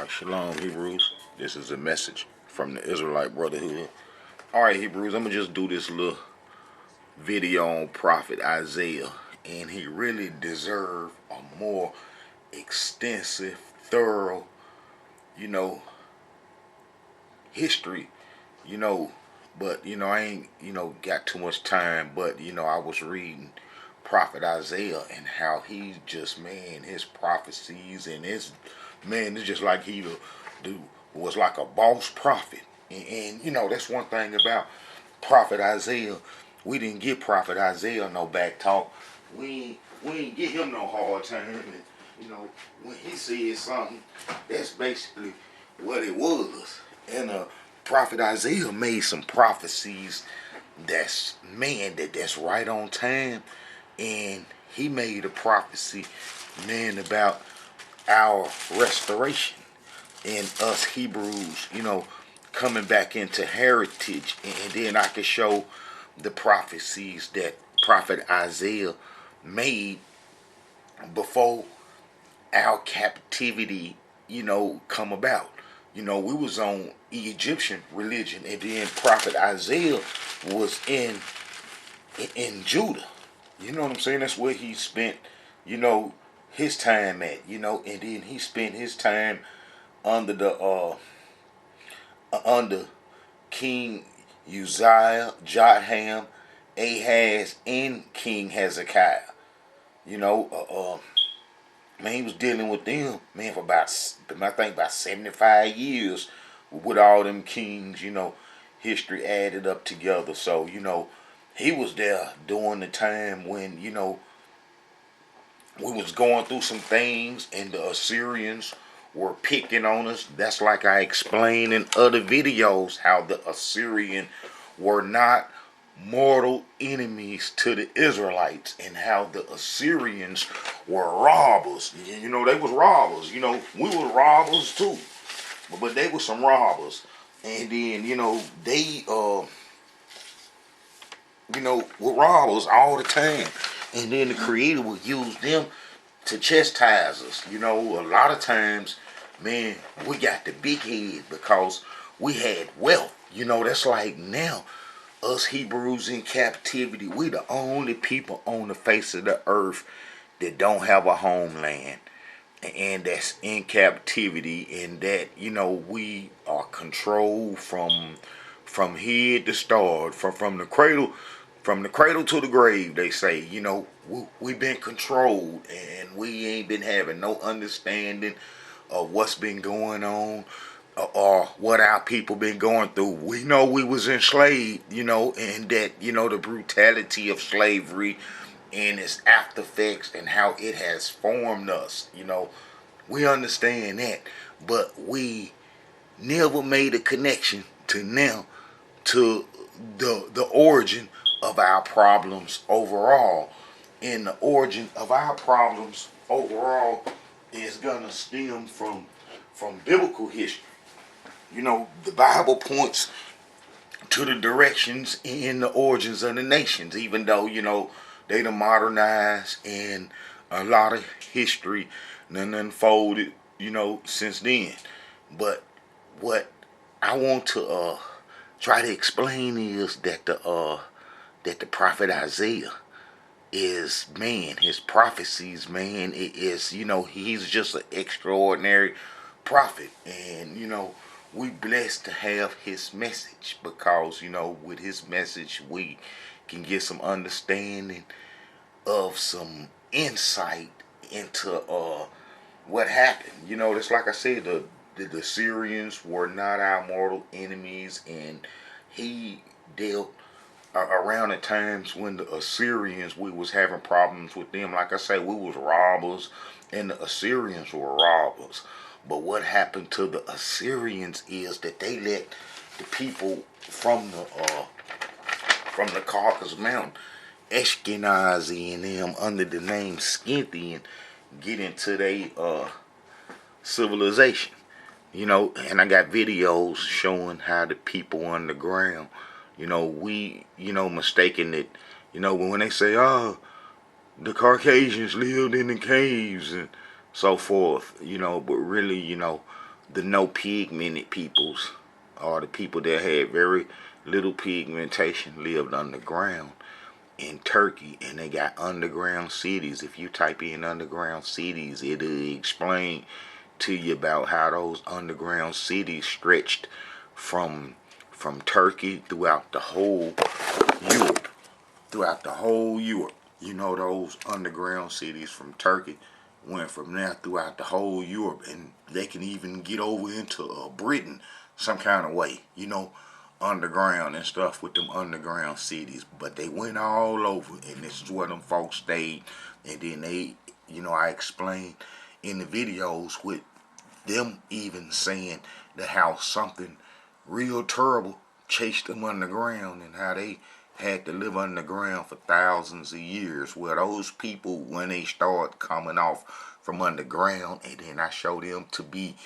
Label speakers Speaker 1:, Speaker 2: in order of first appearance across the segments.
Speaker 1: Alright, Shalom Hebrews. This is a message from the Israelite Brotherhood. Alright, Hebrews, I'm going to just do this little video on Prophet Isaiah. And he really deserved a more extensive, thorough, history, But, I ain't, got too much time. But, I was reading Prophet Isaiah and how he just, man, his prophecies and his, man, it's just like he was like a boss prophet. And that's one thing about Prophet Isaiah. We didn't give Prophet Isaiah no back talk. We ain't give him no hard time. And, when he said something, that's basically what it was. And Prophet Isaiah made some prophecies that's right on time. And he made a prophecy, man, about our restoration and us Hebrews, coming back into heritage. And then I could show the prophecies that Prophet Isaiah made before our captivity, come about. We was on Egyptian religion, and then Prophet Isaiah was in Judah. You know what I'm saying? That's where he spent, his time at, and then he spent his time under the under King Uzziah, Jotham, Ahaz, and King Hezekiah. Man, he was dealing with them, man, for about, I think, about 75 years with all them kings, history added up together. So, he was there during the time when, we was going through some things and the Assyrians were picking on us. That's like I explained in other videos how the Assyrian were not mortal enemies to the Israelites and how the Assyrians were robbers. They was robbers. We were robbers too. But they were some robbers. And then, they were robbers all the time. And then the Creator would use them to chastise us. A lot of times, man, we got the big head because we had wealth. That's like now, us Hebrews in captivity, we the only people on the face of the earth that don't have a homeland. And that's in captivity, and that, we are controlled from head to start, from the cradle. From the cradle to the grave, they say, we've been controlled and we ain't been having no understanding of what's been going on or what our people been going through. We know we was enslaved, and that, the brutality of slavery and its after effects and how it has formed us, we understand that. But we never made a connection to now to the origin of our problems overall. And the origin of our problems overall is gonna stem from biblical history. The Bible points to the directions in the origins of the nations, even though, they done modernized and a lot of history done unfolded, since then. But what I want to try to explain is that the prophet Isaiah is, man, his prophecies, man, it is, he's just an extraordinary prophet. And, we blessed to have his message because, with his message, we can get some understanding of some insight into what happened. That's like I said, the Syrians were not our mortal enemies, and he dealt around the times when the Assyrians, we was having problems with them. Like I say, we was robbers and the Assyrians were robbers. But what happened to the Assyrians is that they let the people from the Caucasus Mountain, Ashkenazi and them under the name Scythian, get into their civilization. And I got videos showing how the people underground, we, mistaken it, when they say, oh, the Caucasians lived in the caves and so forth, but really, the no pigmented peoples, or the people that had very little pigmentation, lived underground in Turkey, and they got underground cities. If you type in underground cities, it'll explain to you about how those underground cities stretched from Turkey throughout the whole Europe. Throughout the whole Europe. You know, those underground cities from Turkey went from there throughout the whole Europe, and they can even get over into Britain some kind of way, you know, underground and stuff with them underground cities. But they went all over, and this is where them folks stayed. And then they, you know, I explained in the videos with them even saying that how something real terrible chased them underground, and how they had to live underground for thousands of years. Well, those people, when they start coming off from underground, and then I show them to be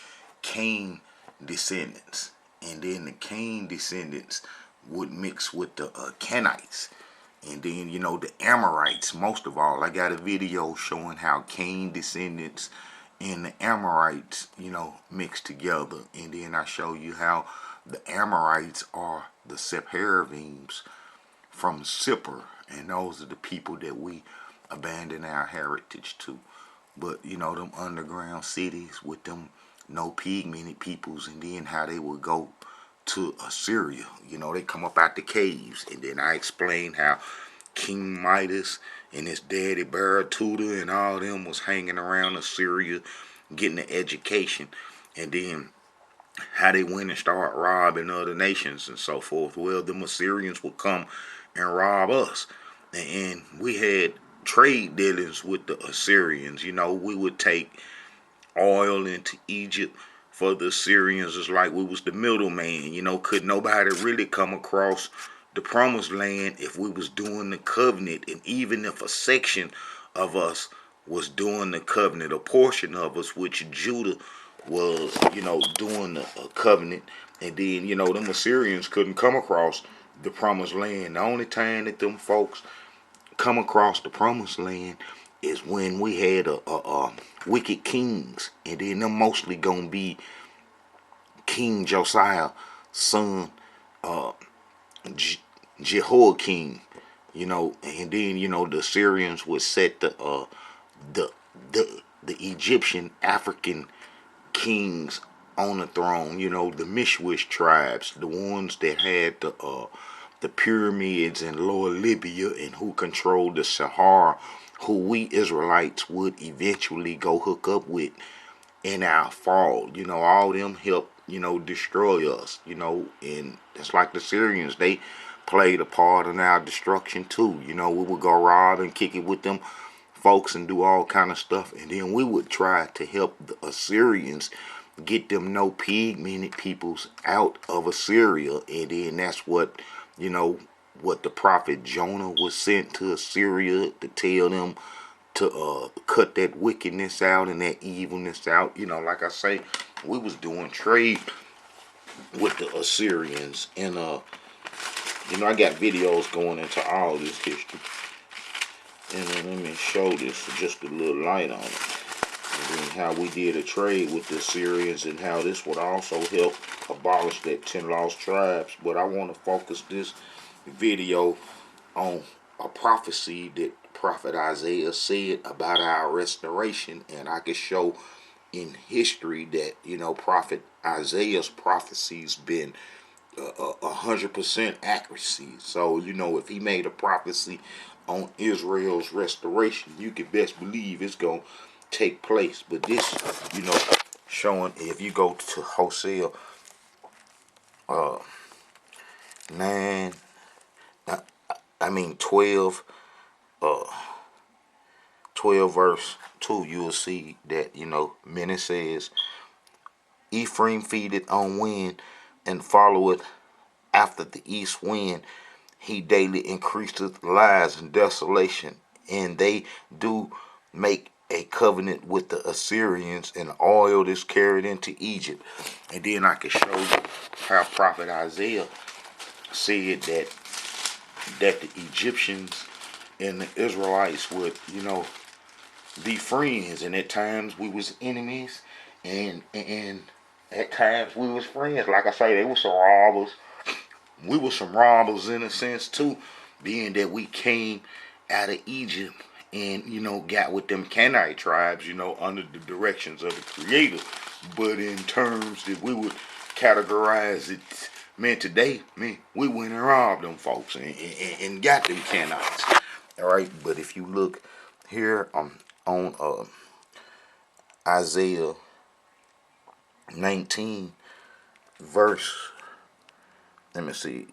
Speaker 1: Cain descendants, and then the Cain descendants would mix with the Canaanites, and then, you know, the Amorites. Most of all, I got a video showing how Cain descendants and the Amorites, you know, mixed together. And then I show you how the Amorites are the Sepharvims from Sippar, and those are the people that we abandon our heritage to. But, you know, them underground cities with them no pigmented peoples, and then how they would go to Assyria. You know, they come up out the caves, and then I explained how King Midas and his daddy Baratuda and all them was hanging around Assyria getting an education, and then how they went and started robbing other nations and so forth. Well, the Assyrians would come and rob us, and we had trade dealings with the Assyrians. You know, we would take oil into Egypt for the Assyrians. It's like we was the middleman. You know, could nobody really come across the promised land if we was doing the covenant? And even if a section of us was doing the covenant, a portion of us, which Judah was, you know, doing the covenant, and then, you know, them Assyrians couldn't come across the promised land. The only time that them folks come across the promised land is when we had a wicked kings, and then them mostly gonna be King Josiah, son Jehoiakim, you know. And then, you know, the Assyrians would set the the Egyptian African kings on the throne. You know, the Mishwish tribes, the ones that had the pyramids in Lower Libya, and who controlled the Sahara, who we Israelites would eventually go hook up with in our fall. You know, all them helped, you know, destroy us, you know. And it's like the Syrians, they played a part in our destruction too. You know, we would go rob and kick it with them folks and do all kind of stuff, and then we would try to help the Assyrians get them no pigmented peoples out of Assyria. And then that's what, you know, what the prophet Jonah was sent to Assyria to tell them to cut that wickedness out and that evilness out. You know, like I say, we was doing trade with the Assyrians, and you know, I got videos going into all this history. And then let me show this, just a little light on it. And then how we did a trade with the Assyrians, and how this would also help abolish that 10 lost tribes. But I want to focus this video on a prophecy that Prophet Isaiah said about our restoration. And I can show in history that, you know, Prophet Isaiah's prophecies been 100% accuracy. So, you know, if he made a prophecy on Israel's restoration, you can best believe it's going to take place. But this, you know, showing, if you go to Hosea 9, 12, 12 verse 2, you will see that, you know, many says, Ephraim feedeth on wind, and followeth after the east wind. He daily increaseth lies and desolation, and they do make a covenant with the Assyrians, and oil is carried into Egypt. And then I can show you how Prophet Isaiah said that the Egyptians and the Israelites would, you know, be friends, and at times we was enemies, and At times we was friends. Like I say, they were some robbers. We were some robbers in a sense too, being that we came out of Egypt and got with them Canaanite tribes, under the directions of the Creator. But in terms that we would categorize it, man, today, man, we went and robbed them folks and got them Canaanites. All right, but if you look here on Isaiah 19 verse, let me see,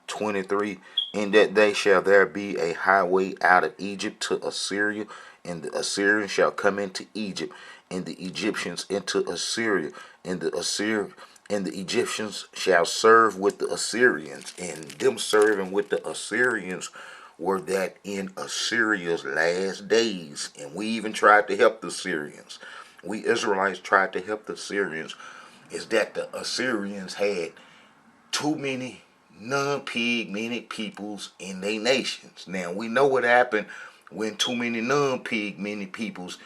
Speaker 1: 23. In that day shall there be a highway out of Egypt to Assyria, and the Assyrians shall come into Egypt, and the Egyptians into Assyria, and the Egyptians shall serve with the Assyrians, and them serving with the Assyrians were that in Assyria's last days. And we even tried to help the Assyrians. We Israelites tried to help the Assyrians. Is that the Assyrians had too many non-pigmented peoples in their nations. Now we know what happened when too many non-pigmented peoples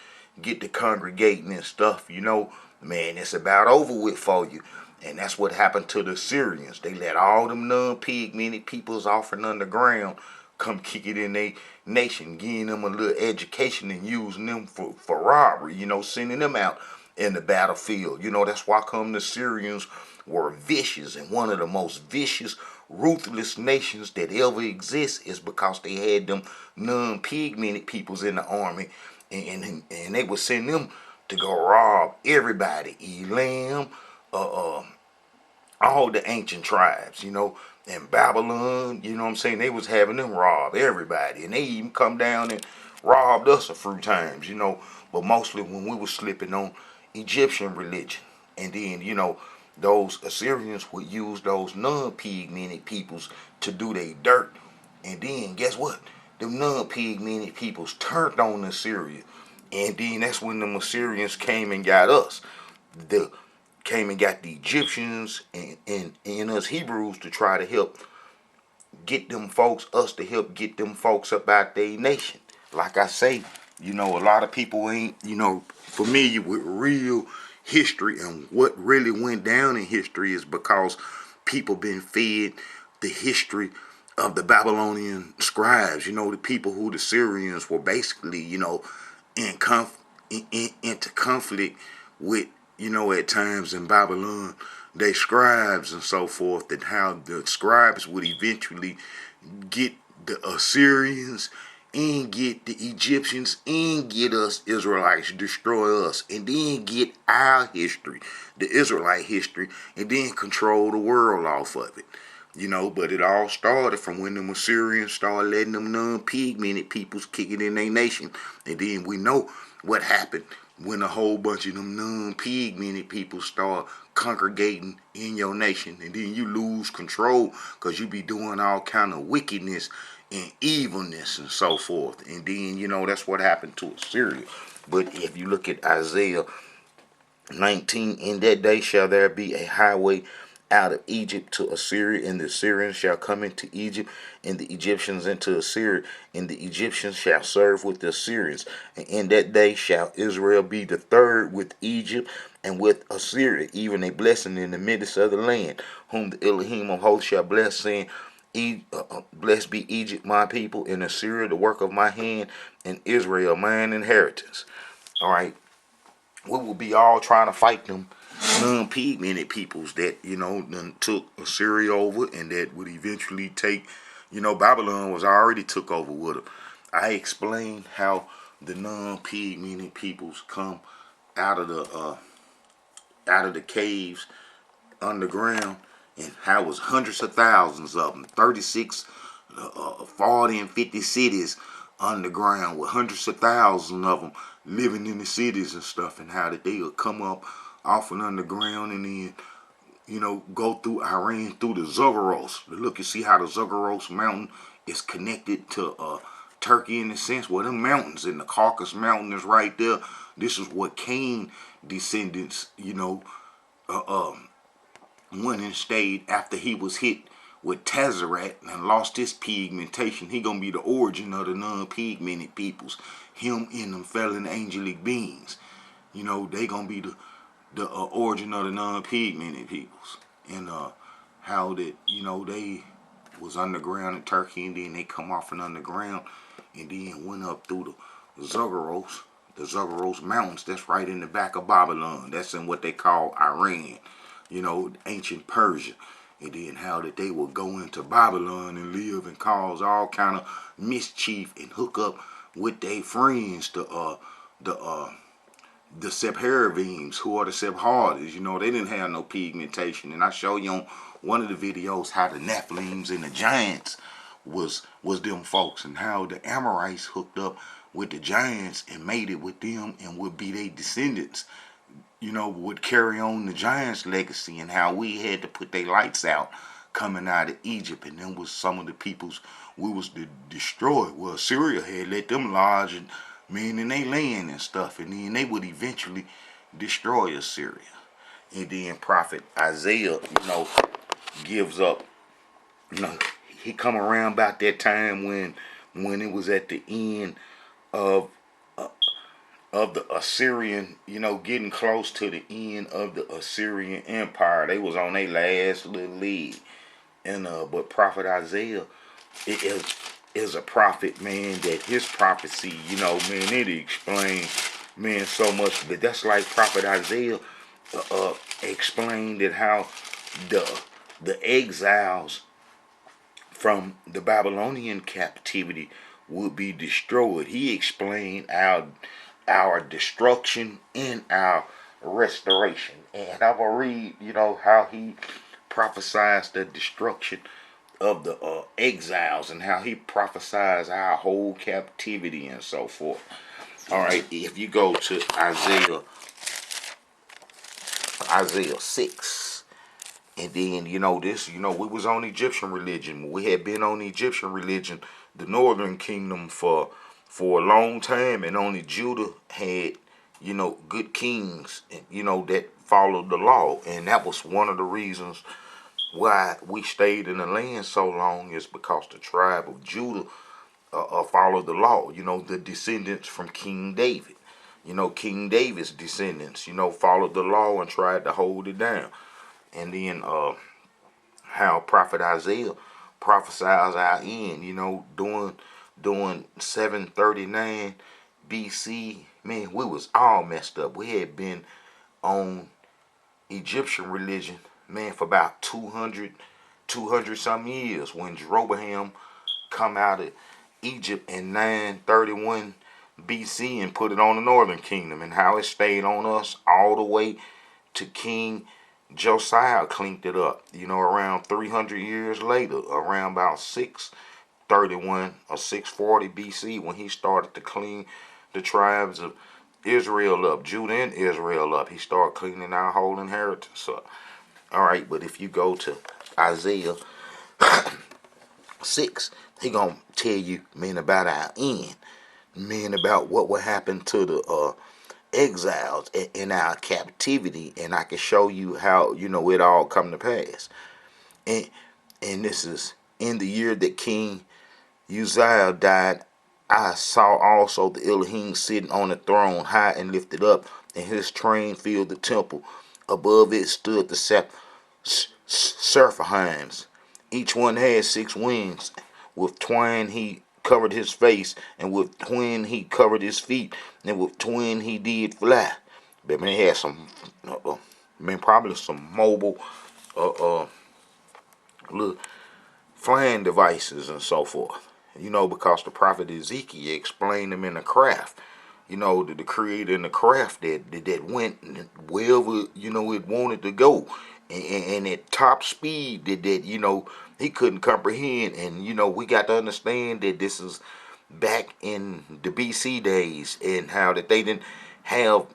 Speaker 1: get to congregating and stuff. Man, it's about over with for you. And that's what happened to the Syrians. They let all them non-pigmented peoples off and underground come kick it in their nation, giving them a little education and using them for robbery, sending them out in the battlefield. That's why come the Syrians were vicious, and one of the most vicious, ruthless nations that ever exists is because they had them non-pigmented peoples in the army, and they would send them to go rob everybody. Elam, all the ancient tribes, in Babylon, what I'm saying, they was having them rob everybody, and they even come down and robbed us a few times, but mostly when we were slipping on Egyptian religion. And then, those Assyrians would use those non-pigmented peoples to do their dirt. And then, guess what? Them non-pigmented peoples turned on Assyria. And then that's when the Assyrians came and got us. The came and got the Egyptians and us Hebrews to try to help get them folks, us to help get them folks up out their nation. Like I say, a lot of people ain't, familiar with real history, and what really went down in history is because people been fed the history of the Babylonian scribes, the people who the Syrians were basically, into conflict with, at times in Babylon, they scribes and so forth, and how the scribes would eventually get the Assyrians and get the Egyptians and get us Israelites, destroy us, and then get our history, the Israelite history, and then control the world off of it. But it all started from when the Assyrians started letting them non-pigmented peoples kick it in their nation. And then we know what happened when a whole bunch of them non-pigmented people start congregating in your nation. And then you lose control because you be doing all kind of wickedness and evilness and so forth. And then, that's what happened to Assyria. But if you look at Isaiah 19, in that day shall there be a highway out of Egypt to Assyria, and the Assyrians shall come into Egypt, and the Egyptians into Assyria, and the Egyptians shall serve with the Assyrians. And in that day shall Israel be the third with Egypt and with Assyria, even a blessing in the midst of the land, whom the Elohim of hosts shall bless, saying, blessed be Egypt, my people, and Assyria, the work of my hand, and Israel, mine inheritance. All right, we will be all trying to fight them non-pigmented peoples that then took Assyria over, and that would eventually take, Babylon was already took over with them. I explained how the non-pigmented peoples come out of the caves underground, and how it was hundreds of thousands of them, 36, 40 and 50 cities underground with hundreds of thousands of them living in the cities and stuff, and how that they would come up off and underground and then go through Iran through the Zagros. Look, you see how the Zagros mountain is connected to Turkey in a sense. Well, them mountains in the Caucasus Mountain is right there. This is what Cain descendants, went and stayed after he was hit with Tezzeret and lost his pigmentation. He gonna be the origin of the non-pigmented peoples. Him and them fallen angelic beings. They gonna be the origin of the non-pigmented peoples, and how that they was underground in Turkey, and then they come off and underground, and then went up through the Zagros Mountains. That's right in the back of Babylon. That's in what they call Iran, ancient Persia. And then how that they would go into Babylon and live and cause all kind of mischief and hook up with their friends, the Sephardims, who are the Sephardims. They didn't have no pigmentation. And I show you on one of the videos how the Nephilims and the giants was them folks, and how the Amorites hooked up with the giants and made it with them and would be their descendants, would carry on the giants' legacy, and how we had to put their lights out coming out of Egypt. And then was some of the peoples we was to destroy. Well, Syria had let them lodge and in their land and stuff, and then they would eventually destroy Assyria. And then Prophet Isaiah, gives up. He come around about that time when it was at the end of the Assyrian, getting close to the end of the Assyrian Empire. They was on their last little leg. And but Prophet Isaiah is a prophet, man, that his prophecy, it explains, so much. But that's like Prophet Isaiah explained that how the exiles from the Babylonian captivity would be destroyed. He explained our destruction and our restoration. And I'm gonna read, how he prophesies the destruction of the exiles, and how he prophesies our whole captivity and so forth. All right, if you go to Isaiah 6, and then this, we was on Egyptian religion. We had been on Egyptian religion, the northern kingdom, for a long time, and only Judah had good kings, that followed the law. And that was one of the reasons why we stayed in the land so long, is because the tribe of Judah followed the law. The descendants from King David, King David's descendants, followed the law and tried to hold it down. And then how Prophet Isaiah prophesies our end, during 739 BC. Man, we was all messed up. We had been on Egyptian religion, man, for about 200 some years, when Jeroboam come out of Egypt in 931 BC and put it on the northern kingdom, and how it stayed on us all the way to King Josiah cleaned it up, around 300 years later, around about 631 or 640 BC, when he started to clean the tribes of Israel up, Judah and Israel up. He started cleaning our whole inheritance up. All right, but if you go to Isaiah 6, he gonna tell you, man, about our end, man, about what will happen to the exiles in our captivity, and I can show you how it all come to pass. And this is in the year that King Uzziah died. I saw also the Elohim sitting on the throne, high and lifted up, and his train filled the temple. Above it stood the seraphims. Each one had 6 wings. With twine he covered his face, and with twine he covered his feet, and with twine he did fly. But man, he had some, probably some mobile, little flying devices and so forth. Because the prophet Ezekiel explained them in the craft. The creator in the craft that went wherever it wanted to go, and at top speed that he couldn't comprehend. And we got to understand that this is back in the BC days, and how that they didn't have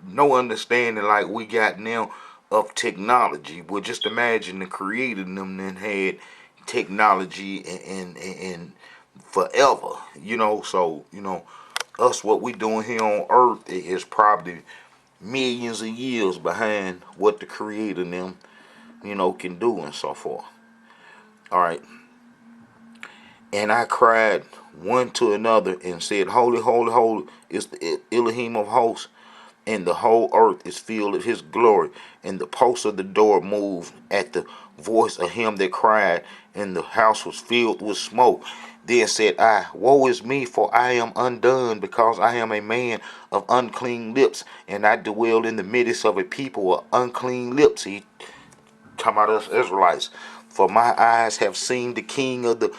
Speaker 1: no understanding like we got now of technology. Well, just imagine the creator and them then had technology and forever, so us, what we doing here on earth is probably millions of years behind what the creator and them can do and so forth. All right, and I cried one to another and said, holy, holy, holy is the Elohim of hosts. and the whole earth is filled with his glory. And the posts of the door moved at the voice of him that cried, and the house was filled with smoke. Then said I, Woe is me, for I am undone, because I am a man of unclean lips, and I dwell in the midst of a people of unclean lips. He talking about us Israelites. For my eyes have seen the king of the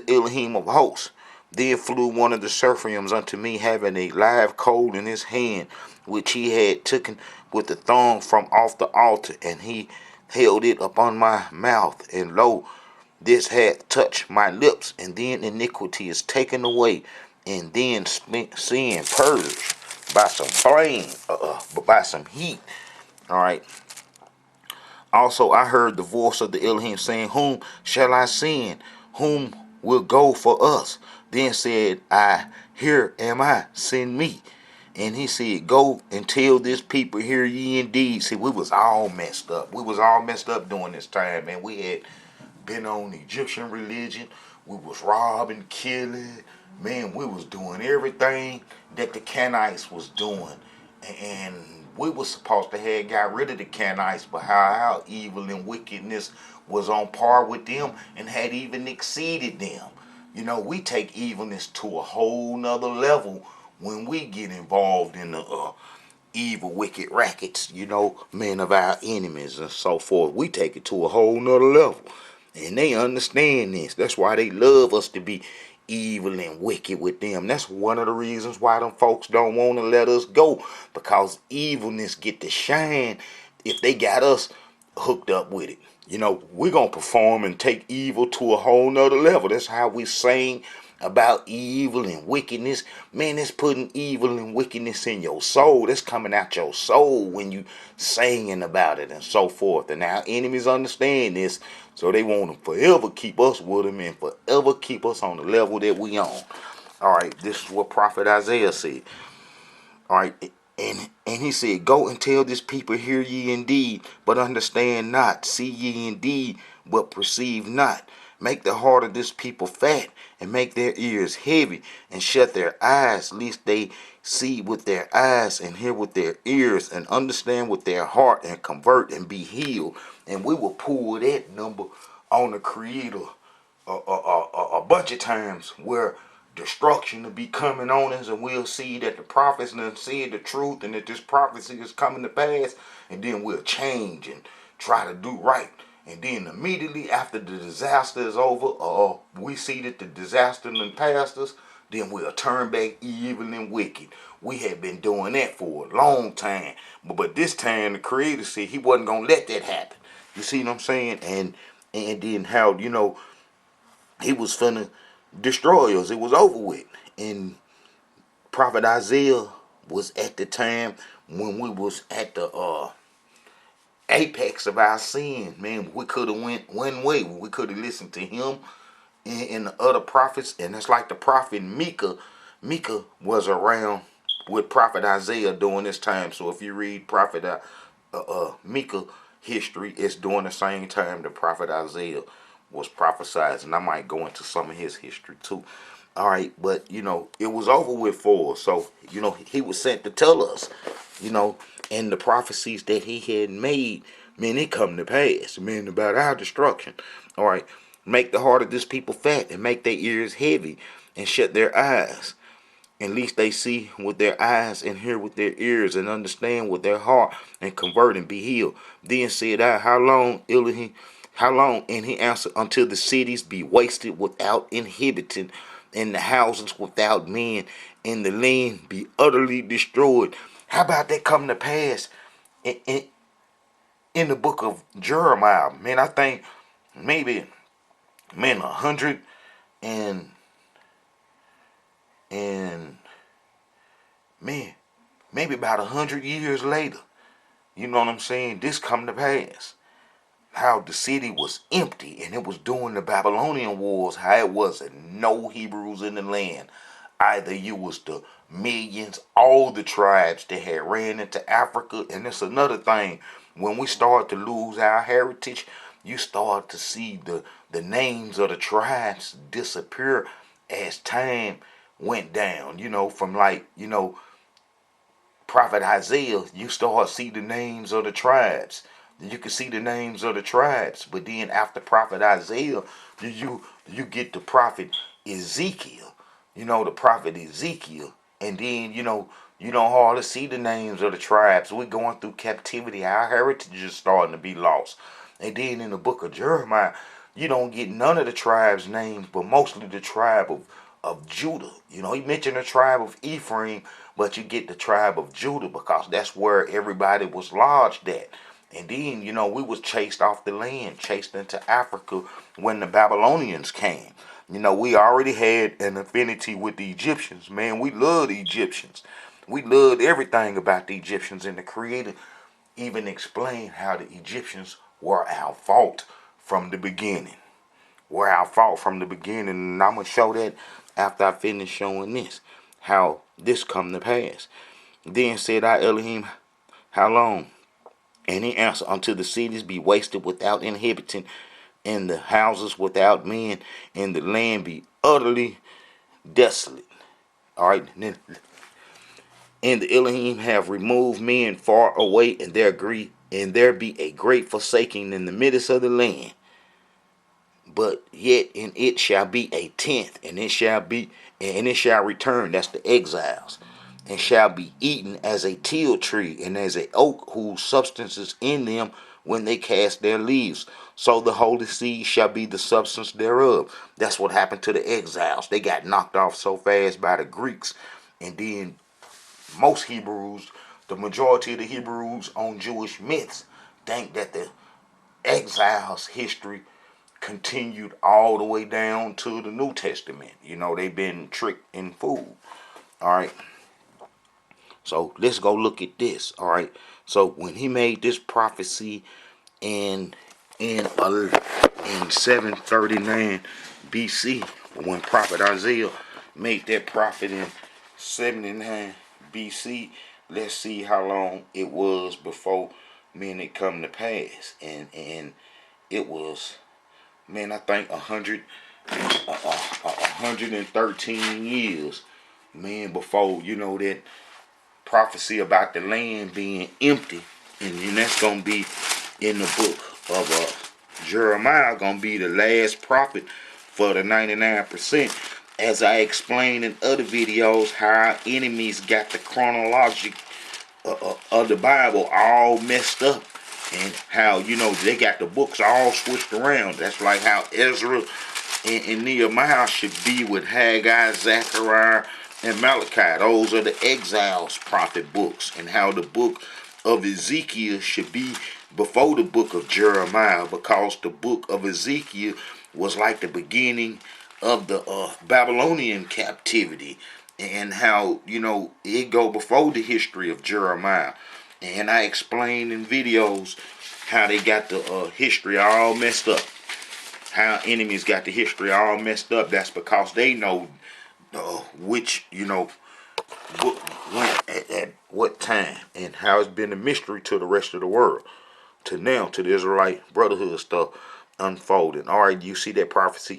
Speaker 1: Elohim of hosts. Then flew one of the seraphims unto me, having a live coal in his hand, which he had taken with the thong from off the altar, and he held it upon my mouth. And lo, this had touched my lips, and then iniquity is taken away, and then sin purged by some flame, by some heat. All right. Also, I heard the voice of the Elohim saying, Whom shall I send? Whom will go for us? Then said I, Here am I, send me. And he said, Go and tell this people, hear ye indeed. See, we was all messed up. We was all messed up during this time, man. We had been on Egyptian religion. We was robbing, killing. Man, we was doing everything that the Canaanites was doing. And we was supposed to have got rid of the Canaanites, but how evil and wickedness was on par with them and had even exceeded them. You know, we take evilness to a whole nother level when we get involved in the evil, wicked rackets, men of our enemies and so forth. We take it to a whole nother level. And they understand this. That's why they love us to be evil and wicked with them. That's one of the reasons why them folks don't want to let us go. Because evilness get to shine if they got us hooked up with it. We're going to perform and take evil to a whole nother level. That's how we sing about evil and wickedness. Man, that's putting evil and wickedness in your soul. That's coming out your soul when you singing about it and so forth. And our enemies understand this, so they want to forever keep us with them and forever keep us on the level that we on. All right, this is what Prophet Isaiah said. All right, and he said, Go and tell this people, hear ye indeed, but understand not. See ye indeed, but perceive not. Make the heart of this people fat, and make their ears heavy, and shut their eyes, lest they see with their eyes, and hear with their ears, and understand with their heart, and convert, and be healed. And we will pull that number on the Creator a bunch of times, where destruction will be coming on us, and we'll see that the prophets have said the truth, and that this prophecy is coming to pass, and then we'll change and try to do right. And then immediately after the disaster is over, we see that the disaster done passed us, then we'll turn back evil and wicked. We have been doing that for a long time, but this time the Creator said He wasn't gonna let that happen. You see what I'm saying? And then how He was finna destroy us. It was over with. And Prophet Isaiah was at the time when we was at the apex of our sin. Man, we could have went one way. We could have listened to him and the other prophets. And it's like the prophet Micah. Micah was around with Prophet Isaiah during this time. So if you read Prophet Micah history, it's during the same time the Prophet Isaiah was prophesied. And I might go into some of his history too. All right, but it was over with for us. So he was sent to tell us, and the prophecies that he had made, man, it come to pass, man, about our destruction. All right, make the heart of this people fat, and make their ears heavy, and shut their eyes. At least they see with their eyes, and hear with their ears, and understand with their heart, and convert and be healed. Then said I, How long, Elohim? How long? And he answered, Until the cities be wasted without inhabitant, and the houses without men, and the land be utterly destroyed. How about that come to pass in the book of Jeremiah? Man, I think maybe, man, 100 and man, maybe about 100 years later. You know what I'm saying? This come to pass. How the city was empty, and it was during the Babylonian wars, how it wasn't no Hebrews in the land. Either you was the millions, all the tribes that had ran into Africa. And it's another thing, when we start to lose our heritage, you start to see the names of the tribes disappear as time went down, from like, Prophet Isaiah, you start see the names of the tribes. You can see the names of the tribes. But then after Prophet Isaiah, you get the prophet Ezekiel. The prophet Ezekiel. And then, you don't hardly see the names of the tribes. We're going through captivity. Our heritage is starting to be lost. And then in the book of Jeremiah, you don't get none of the tribes' names, but mostly the tribe of Judah. He mentioned the tribe of Ephraim, but you get the tribe of Judah because that's where everybody was lodged at. And then, we was chased off the land, chased into Africa when the Babylonians came. We already had an affinity with the Egyptians. Man, we loved the Egyptians. We loved everything about the Egyptians, and the Creator even explained how the Egyptians were our fault from the beginning. Were our fault from the beginning, and I'm going to show that after I finish showing this, how this come to pass. Then said I, Elohim, how long? And he answered, until the cities be wasted without inhabitant, and the houses without men, and the land be utterly desolate. All right, and the Elohim have removed men far away, and there be a great forsaking in the midst of the land. But yet in it shall be a tenth, and it shall return. That's the exiles, and shall be eaten as a teal tree, and as a oak whose substance is in them when they cast their leaves. So the holy seed shall be the substance thereof. That's what happened to the exiles. They got knocked off so fast by the Greeks, and then most Hebrews, the majority of the Hebrews on Jewish myths, think that the exiles' history continued all the way down to the New Testament. They've been tricked and fooled. All right. So let's go look at this. All right. So when he made this prophecy in 739 BC, when Prophet Isaiah made that prophet in 79 BC, let's see how long it was before it come to pass. And it was, I think 113 years, before, that prophecy about the land being empty. And that's going to be in the book of Jeremiah, going to be the last prophet for the 99%. As I explained in other videos, how our enemies got the chronology of the Bible all messed up, and how they got the books all switched around. That's like how Ezra and Nehemiah should be with Haggai, Zechariah, and Malachi. Those are the exiles prophet books, and how the book of Ezekiel should be before the book of Jeremiah, because the book of Ezekiel was like the beginning of the Babylonian captivity, and how it go before the history of Jeremiah. And I explained in videos how they got the history all messed up, how enemies got the history all messed up. That's because they know which book went at what time, and how it's been a mystery to the rest of the world, to now, to the Israelite brotherhood stuff unfolding. All right, you see that prophecy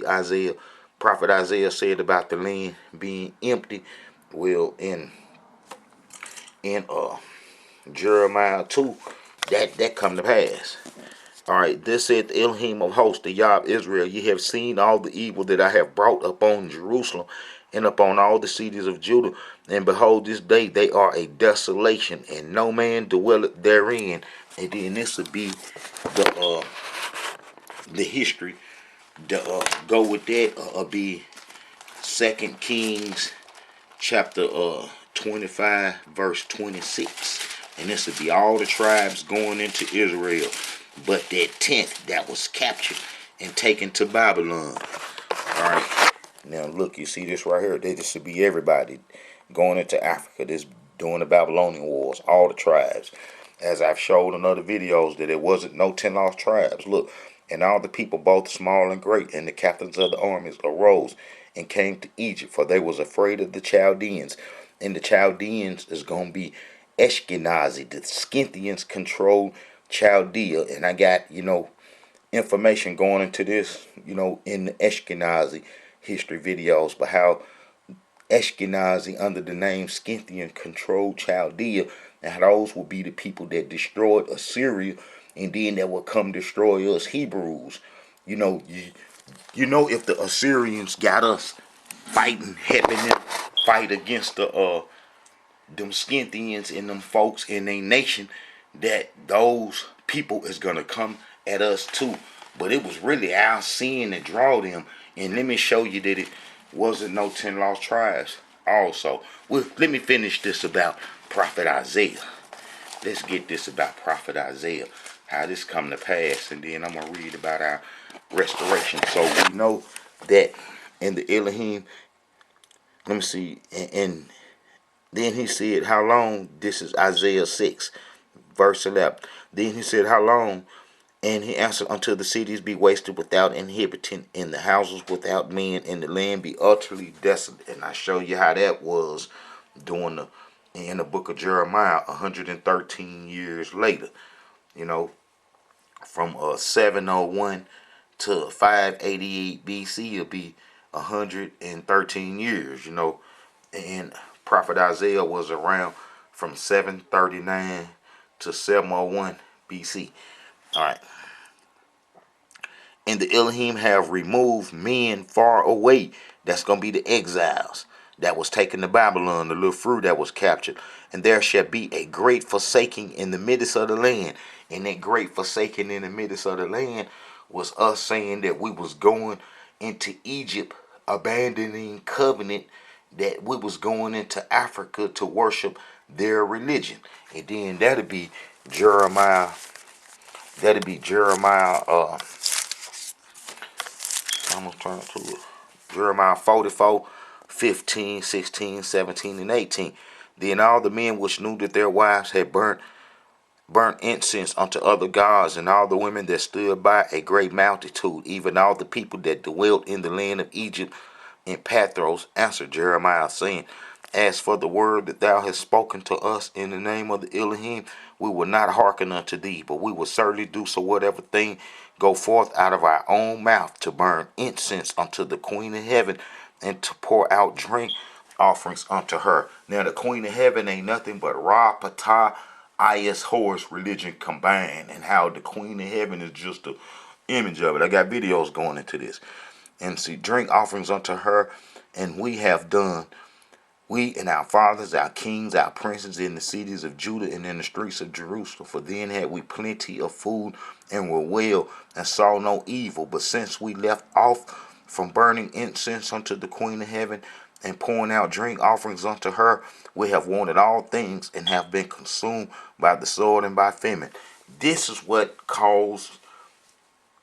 Speaker 1: Prophet Isaiah said about the land being empty. Well, in Jeremiah 2, that come to pass. All right, this said the Elohim of hosts, the Yah of Israel, ye have seen all the evil that I have brought upon Jerusalem and upon all the cities of Judah, and behold, this day they are a desolation, and no man dwelleth therein. And then this would be the history. Go with that. Be 2 Kings chapter 25 verse 26, and this would be all the tribes going into Israel, but that tenth that was captured and taken to Babylon. All right, now look, you see this right here. This should be everybody going into Africa. This during the Babylonian wars, all the tribes. As I've showed in other videos, that there wasn't no 10 lost tribes. Look, and all the people, both small and great, and the captains of the armies arose and came to Egypt, for they was afraid of the Chaldeans. And the Chaldeans is going to be Ashkenazi. The Scythians control Chaldea. And I got, information going into this, in the Ashkenazi history videos, but how Ashkenazi under the name Scythian controlled Chaldea. Now those will be the people that destroyed Assyria, and then that will come destroy us Hebrews. You know, if the Assyrians got us fighting, helping them fight against them Scythians and them folks in a nation, that those people is gonna come at us too. But it was really our sin that draw them. And let me show you that it wasn't no 10 lost tribes. Also, well, let me finish this about Prophet Isaiah. Let's get this about Prophet Isaiah, how this come to pass, and then I'm gonna read about our restoration. So we know that in the Elohim, let me see, and then he said, how long? This is Isaiah 6, verse 11. Then he said, how long? And he answered, until the cities be wasted without inhabitant, and the houses without men, and the land be utterly desolate. And I show you how that was during in the book of Jeremiah, 113 years later. You know, from 701 to 588 BC, it'll be 113 years. You know, and Prophet Isaiah was around from 739 to 701 BC. All right. And the Elohim have removed men far away. That's going to be the exiles that was taken to Babylon, the little fruit that was captured. And there shall be a great forsaking in the midst of the land. And that great forsaking in the midst of the land was us saying that we was going into Egypt, abandoning covenant, that we was going into Africa to worship their religion. And then that'll be Jeremiah. That'll be Jeremiah. I'm going to turn to Jeremiah 44, 15, 16, 17, and 18. Then all the men which knew that their wives had burnt incense unto other gods, and all the women that stood by, a great multitude, even all the people that dwelt in the land of Egypt in Pathros, answered Jeremiah, saying, as for the word that thou hast spoken to us in the name of the Elohim, we will not hearken unto thee, but we will certainly do so whatever thing go forth out of our own mouth, to burn incense unto the Queen of Heaven, and to pour out drink offerings unto her. Now the Queen of Heaven ain't nothing but Ra, Ptah, Is, Horus religion combined, and how the Queen of Heaven is just an image of it. I got videos going into this. And see, drink offerings unto her, and we have done, we and our fathers, our kings, our princes, in the cities of Judah and in the streets of Jerusalem. For then had we plenty of food, and were well, and saw no evil. But since we left off from burning incense unto the Queen of Heaven, and pouring out drink offerings unto her, we have wanted all things, and have been consumed by the sword and by famine. This is what caused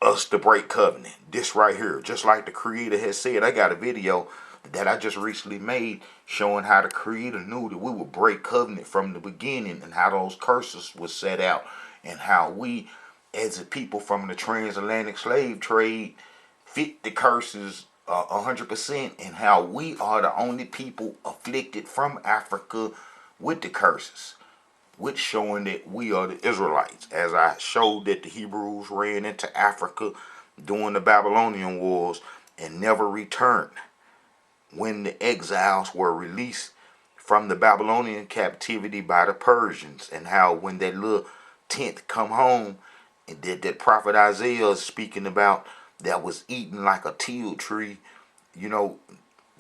Speaker 1: us to break covenant. This right here, just like the Creator has said. I got a video that I just recently made showing how the Creator knew that we would break covenant from the beginning, and how those curses were set out, and how we as a people from the transatlantic slave trade fit the curses 100%, and how we are the only people afflicted from Africa with the curses, which showing that we are the Israelites. As I showed that the Hebrews ran into Africa during the Babylonian wars and never returned. When the exiles were released from the Babylonian captivity by the Persians, and how when that little tenth come home, and that prophet Isaiah is speaking about, that was eaten like a teal tree, you know,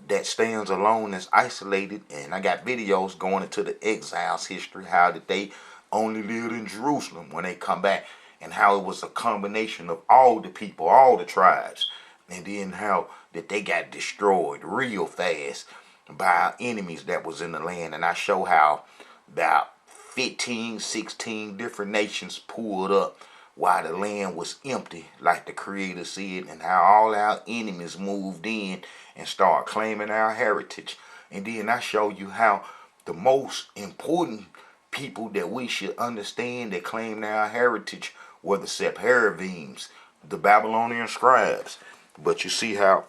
Speaker 1: that stands alone, that's isolated. And I got videos going into the exiles history, how that they only lived in Jerusalem when they come back, and how it was a combination of all the people, all the tribes, and then how that they got destroyed real fast by our enemies that was in the land. And I show how about 15, 16 different nations pulled up while the land was empty, like the Creator said, and how all our enemies moved in and started claiming our heritage. And then I show you how the most important people that we should understand that claimed our heritage were the Sephardims, the Babylonian scribes. But you see how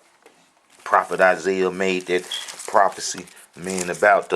Speaker 1: Prophet Isaiah made that prophecy, about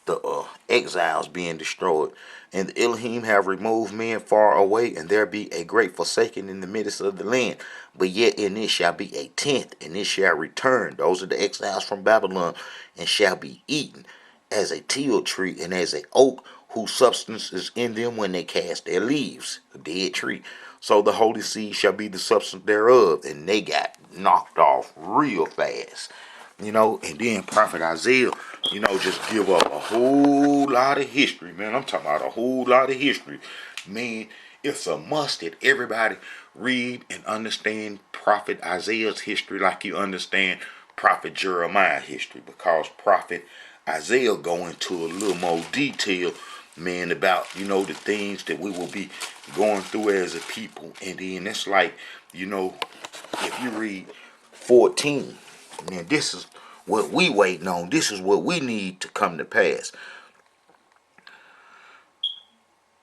Speaker 1: the exiles being destroyed. And the Elohim have removed men far away, and there be a great forsaking in the midst of the land. But yet in it shall be a tenth, and it shall return. Those are the exiles from Babylon, and shall be eaten as a teal tree and as a oak whose substance is in them when they cast their leaves, a dead tree. So the holy seed shall be the substance thereof, and they got knocked off real fast. And then Prophet Isaiah, just give up a whole lot of history, man. I'm talking about a whole lot of history. Man, it's a must that everybody read and understand Prophet Isaiah's history like you understand Prophet Jeremiah's history, because Prophet Isaiah go into a little more detail, man, about, the things that we will be going through as a people. And then it's like, if you read 14, man, this is what we waiting on. This is what we need to come to pass.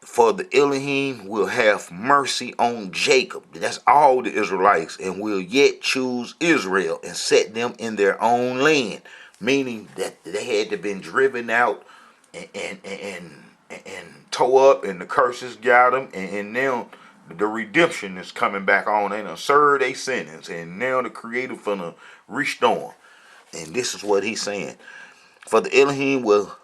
Speaker 1: For the Elohim will have mercy on Jacob. That's all the Israelites, and will yet choose Israel and set them in their own land. Meaning that they had to been driven out and tore up, and the curses got them, and now the redemption is coming back on. They done served their sentence, and now the Creator finna restore them. And this is what he's saying. For the Elohim will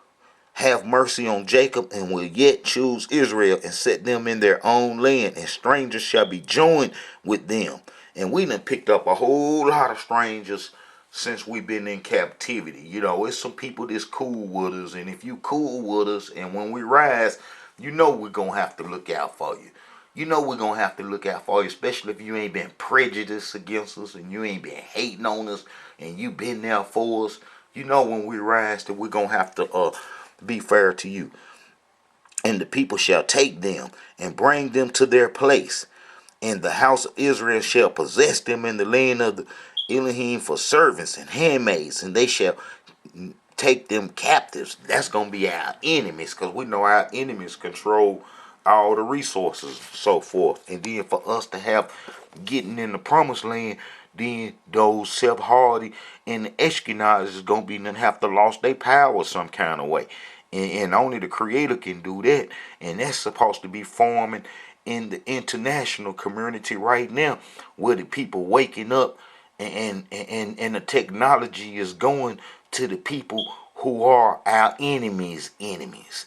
Speaker 1: have mercy on Jacob, and will yet choose Israel and set them in their own land, and strangers shall be joined with them. And we done picked up a whole lot of strangers since we've been in captivity. It's some people that's cool with us, and if you cool with us, and when we rise, we're gonna have to look out for you. We're gonna have to look out for you, especially if you ain't been prejudiced against us, and you ain't been hating on us, and you been there for us. When we rise, that we're gonna have to be fair to you. And the people shall take them and bring them to their place, and the house of Israel shall possess them in the land of the Elohim for servants and handmaids, and they shall take them captives. That's going to be our enemies, because we know our enemies control all the resources and so forth. And then for us to have getting in the promised land, then those Sephardi and the Ashkenazis is going to be then have to lost their power some kind of way. And only the Creator can do that. And that's supposed to be forming in the international community right now, where the people waking up, and the technology is going to the people who are our enemies' enemies.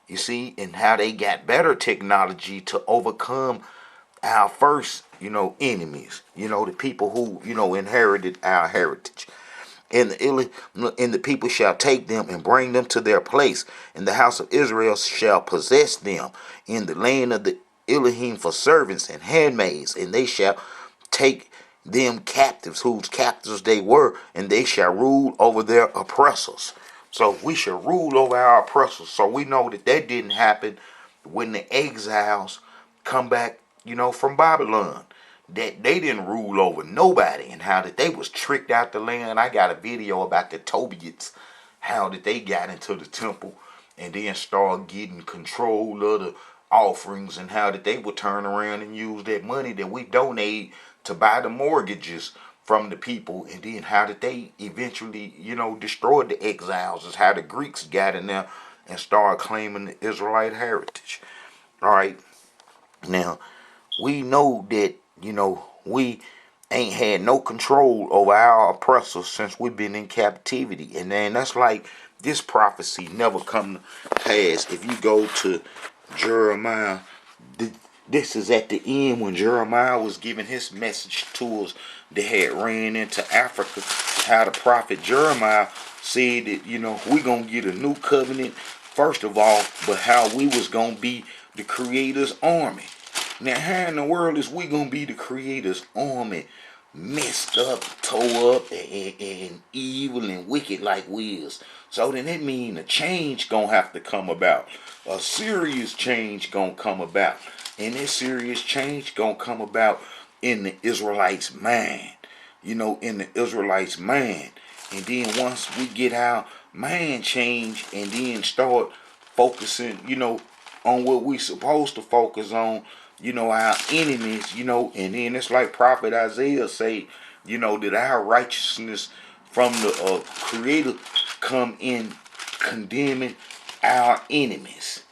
Speaker 1: You see, and how they got better technology to overcome our first, enemies. The people who, inherited our heritage. And the people shall take them and bring them to their place, and the house of Israel shall possess them in the land of the Elohim for servants and handmaids, and they shall take them captives, whose captives they were, and they shall rule over their oppressors. So we shall rule over our oppressors. So we know that didn't happen when the exiles come back, from Babylon. That they didn't rule over nobody, and how that they was tricked out the land. I got a video about the Tobiats, how that they got into the temple and then start getting control of the offerings, and how that they would turn around and use that money that we donate to buy the mortgages from the people, and then how that they eventually, destroyed the exiles. Is how the Greeks got in there and started claiming the Israelite heritage. All right, now we know that, we ain't had no control over our oppressors since we've been in captivity. And then that's like this prophecy never come to pass. If you go to Jeremiah, this is at the end when Jeremiah was giving his message to us that had ran into Africa. How the prophet Jeremiah said that, we going to get a new covenant, first of all, but how we was going to be the Creator's army. Now, how in the world is we going to be the Creator's army, messed up, tore up, and evil and wicked like we is? So then that means a change going to have to come about. A serious change going to come about. And this serious change going to come about in the Israelites' mind. In the Israelites' mind. And then once we get our mind changed and then start focusing, on what we supposed to focus on, our enemies, and then it's like Prophet Isaiah say, that our righteousness from the Creator come in condemning our enemies.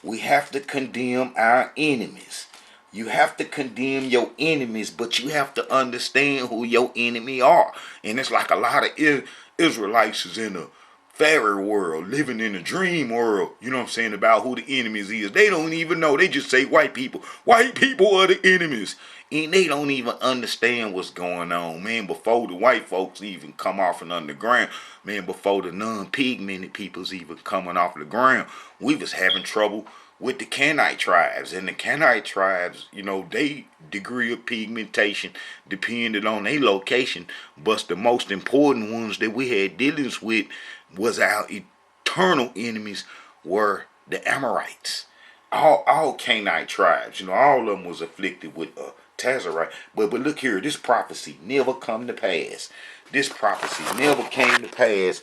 Speaker 1: we have to condemn our enemies. You have to condemn your enemies, but you have to understand who your enemy are. And it's like a lot of Israelites is in a fairy world, living in a dream world, you know what I'm saying, about who the enemies is. They don't even know. They just say white people. White people are the enemies. And they don't even understand what's going on, man. Before the white folks even come off and underground, man, before the non-pigmented peoples even coming off the ground, we was having trouble with the Canaanite tribes. And the Canaanite tribes, you know, they degree of pigmentation depended on their location. But the most important ones that we had dealings with was our eternal enemies were the Amorites. All Canaanite tribes, you know, all of them was afflicted with Tazarite. But look here, this prophecy never come to pass. This prophecy never came to pass.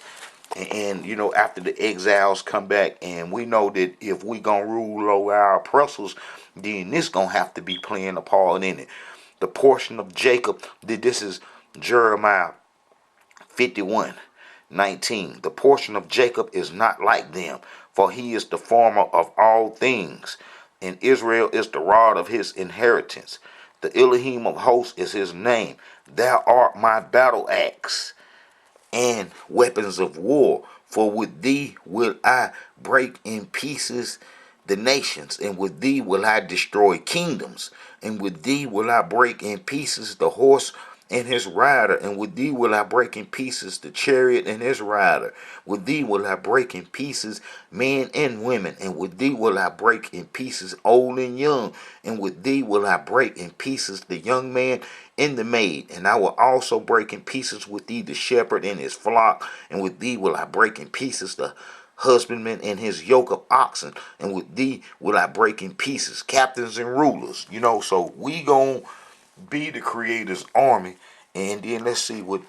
Speaker 1: And you know, after the exiles come back, and we know that if we gonna rule over our oppressors, then this gonna have to be playing a part in it. The portion of Jacob, this is Jeremiah 51:19. The portion of Jacob is not like them, for he is the former of all things, and Israel is the rod of his inheritance. The Elohim of hosts is his name. Thou art my battle axe and weapons of war. For with thee will I break in pieces the nations, and with thee will I destroy kingdoms, and with thee will I break in pieces the horse and his rider, and with thee will I break in pieces the chariot and his rider. With thee will I break in pieces men and women, and with thee will I break in pieces old and young, and with thee will I break in pieces the young man and the maid, and I will also break in pieces with thee the shepherd and his flock, and with thee will I break in pieces the husbandman and his yoke of oxen, and with thee will I break in pieces captains and rulers. You know, so we gonna be the Creator's army. And then let's see what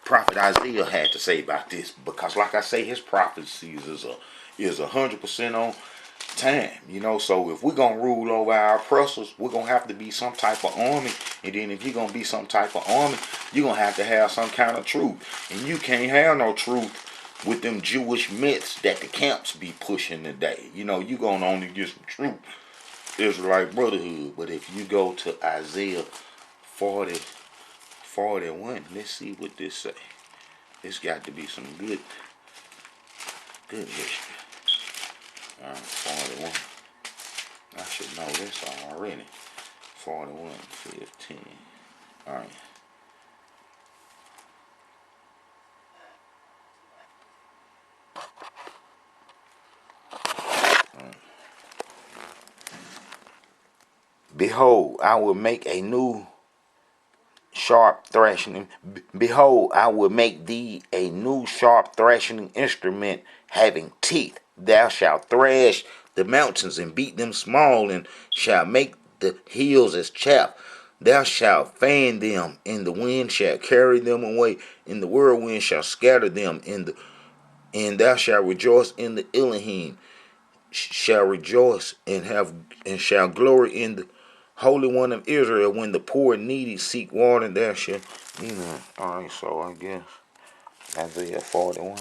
Speaker 1: Prophet Isaiah had to say about this, because like I say, his prophecies is 100% on time, you know. So if we're gonna rule over our oppressors, we're gonna have to be some type of army. And then if you're gonna be some type of army, you're gonna have to have some kind of truth. And you can't have no truth with them Jewish myths that the camps be pushing today. You know, you're gonna only get some truth, Israelite brotherhood. But if you go to Isaiah 41, let's see what this say. It's got to be some good history. 41. I should know this already. 41:15. All right. Behold, I will make a new sharp threshing. Behold, I will make thee a new sharp threshing instrument having teeth. Thou shalt thresh the mountains and beat them small, and shalt make the hills as chaff. Thou shalt fan them, and the wind shall carry them away, and the whirlwind shall scatter them, and thou shalt rejoice in the Elohim, shall rejoice and shall glory in the Holy One of Israel. When the poor and needy seek water, there shall, All right, so I guess Isaiah 41.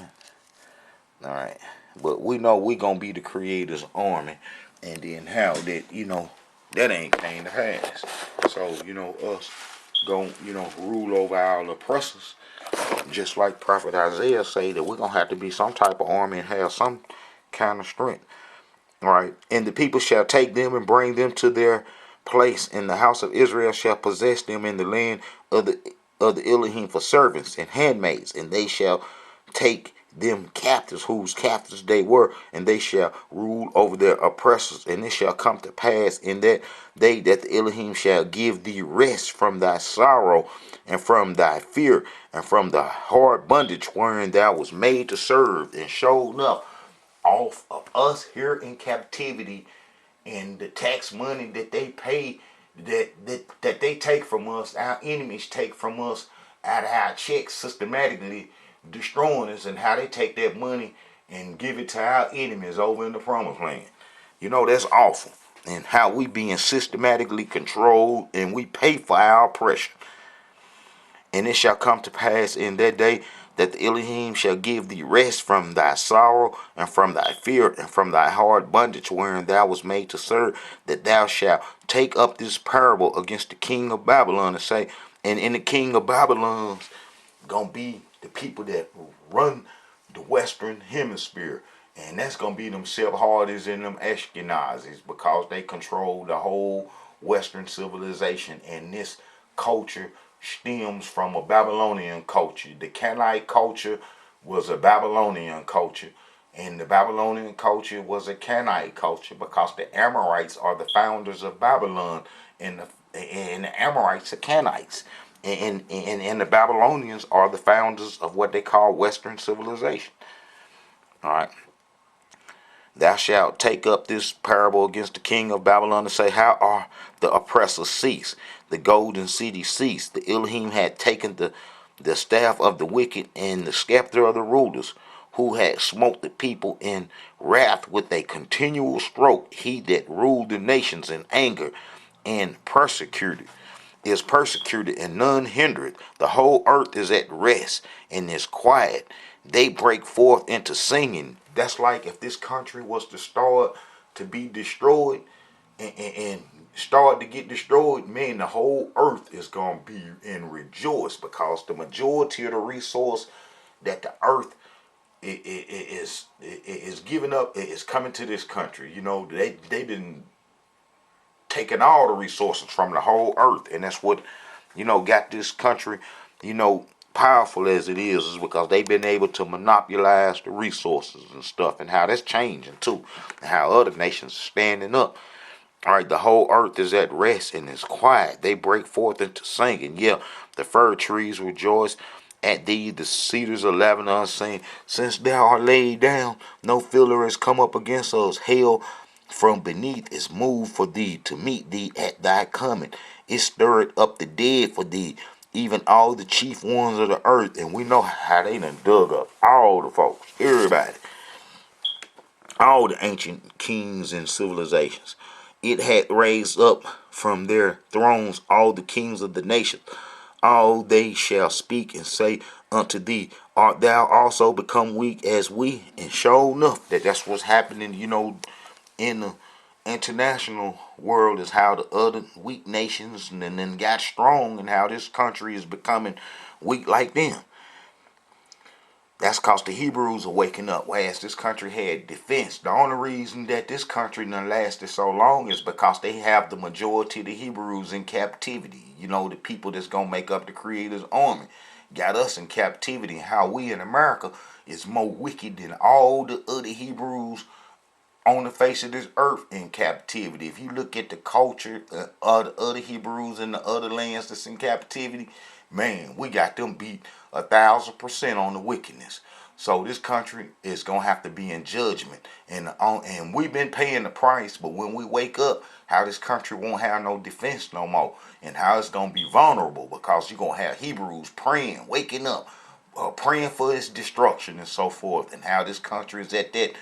Speaker 1: All right, but we know we gonna be the Creator's army, and then how that that ain't came to pass. So us gonna rule over our oppressors, just like Prophet Isaiah say that we're gonna have to be some type of army and have some kind of strength. All right, and the people shall take them and bring them to their place, and the house of Israel shall possess them in the land of the Elohim for servants and handmaids, and they shall take them captives, whose captives they were, and they shall rule over their oppressors. And it shall come to pass in that day that the Elohim shall give thee rest from thy sorrow and from thy fear and from the hard bondage wherein thou was made to serve. And showed up off of us here in captivity, and the tax money that they pay, that they take from us, our enemies take from us out of our checks, systematically destroying us, and how they take that money and give it to our enemies over in the promised land. That's awful. And how we being systematically controlled, and we pay for our oppression. And it shall come to pass in that day that the Elohim shall give thee rest from thy sorrow and from thy fear and from thy hard bondage wherein thou was made to serve, that thou shalt take up this parable against the king of Babylon and say, and in the king of Babylon's gonna be the people that run the Western Hemisphere. And that's gonna be them Sephardi's and them Ashkenazis, because they control the whole Western civilization. And this culture stems from a Babylonian culture. The Canaanite culture was a Babylonian culture, and the Babylonian culture was a Canaanite culture, because the Amorites are the founders of Babylon, and the Amorites are Canaanites. And the Babylonians are the founders of what they call Western civilization. All right. Thou shalt take up this parable against the king of Babylon and say, how are the oppressors ceased? The golden city ceased. The Elohim had taken the staff of the wicked and the scepter of the rulers, who had smote the people in wrath with a continual stroke. He that ruled the nations in anger and persecuted is persecuted and none hindered. The whole earth is at rest and is quiet. They break forth into singing. That's like if this country was to start to be destroyed and start to get destroyed, man, the whole earth is going to be in rejoice, because the majority of the resource that the earth is giving up is coming to this country. You know, they been taking all the resources from the whole earth, and that's what, got this country, powerful as it is because they've been able to monopolize the resources and stuff, and how that's changing too, and how other nations are standing up. All right, the whole earth is at rest and is quiet. They break forth into singing. Yeah, the fir trees rejoice at thee, the cedars of Lebanon, saying, since thou art laid down, no filler has come up against us. Hail from beneath is moved for thee to meet thee at thy coming. It stirred up the dead for thee, even all the chief ones of the earth. And we know how they done dug up all the folks, everybody, all the ancient kings and civilizations. It had raised up from their thrones all the kings of the nations. All they shall speak and say unto thee, art thou also become weak as we? And sure enough, that's what's happening, in the international world, is how the other weak nations and then got strong, and how this country is becoming weak like them. That's because the Hebrews are waking up, whereas this country had defense. The only reason that this country done lasted so long is because they have the majority of the Hebrews in captivity. The people that's going to make up the Creator's army got us in captivity, and how we in America is more wicked than all the other Hebrews on the face of this earth in captivity. If you look at the culture of the other Hebrews in the other lands that's in captivity, man, we got them beat 1,000% on the wickedness. So this country is gonna have to be in judgment, and we've been paying the price. But when we wake up, how this country won't have no defense no more, and how it's gonna be vulnerable, because you're gonna have Hebrews praying, waking up, praying for its destruction and so forth, and how this country is at that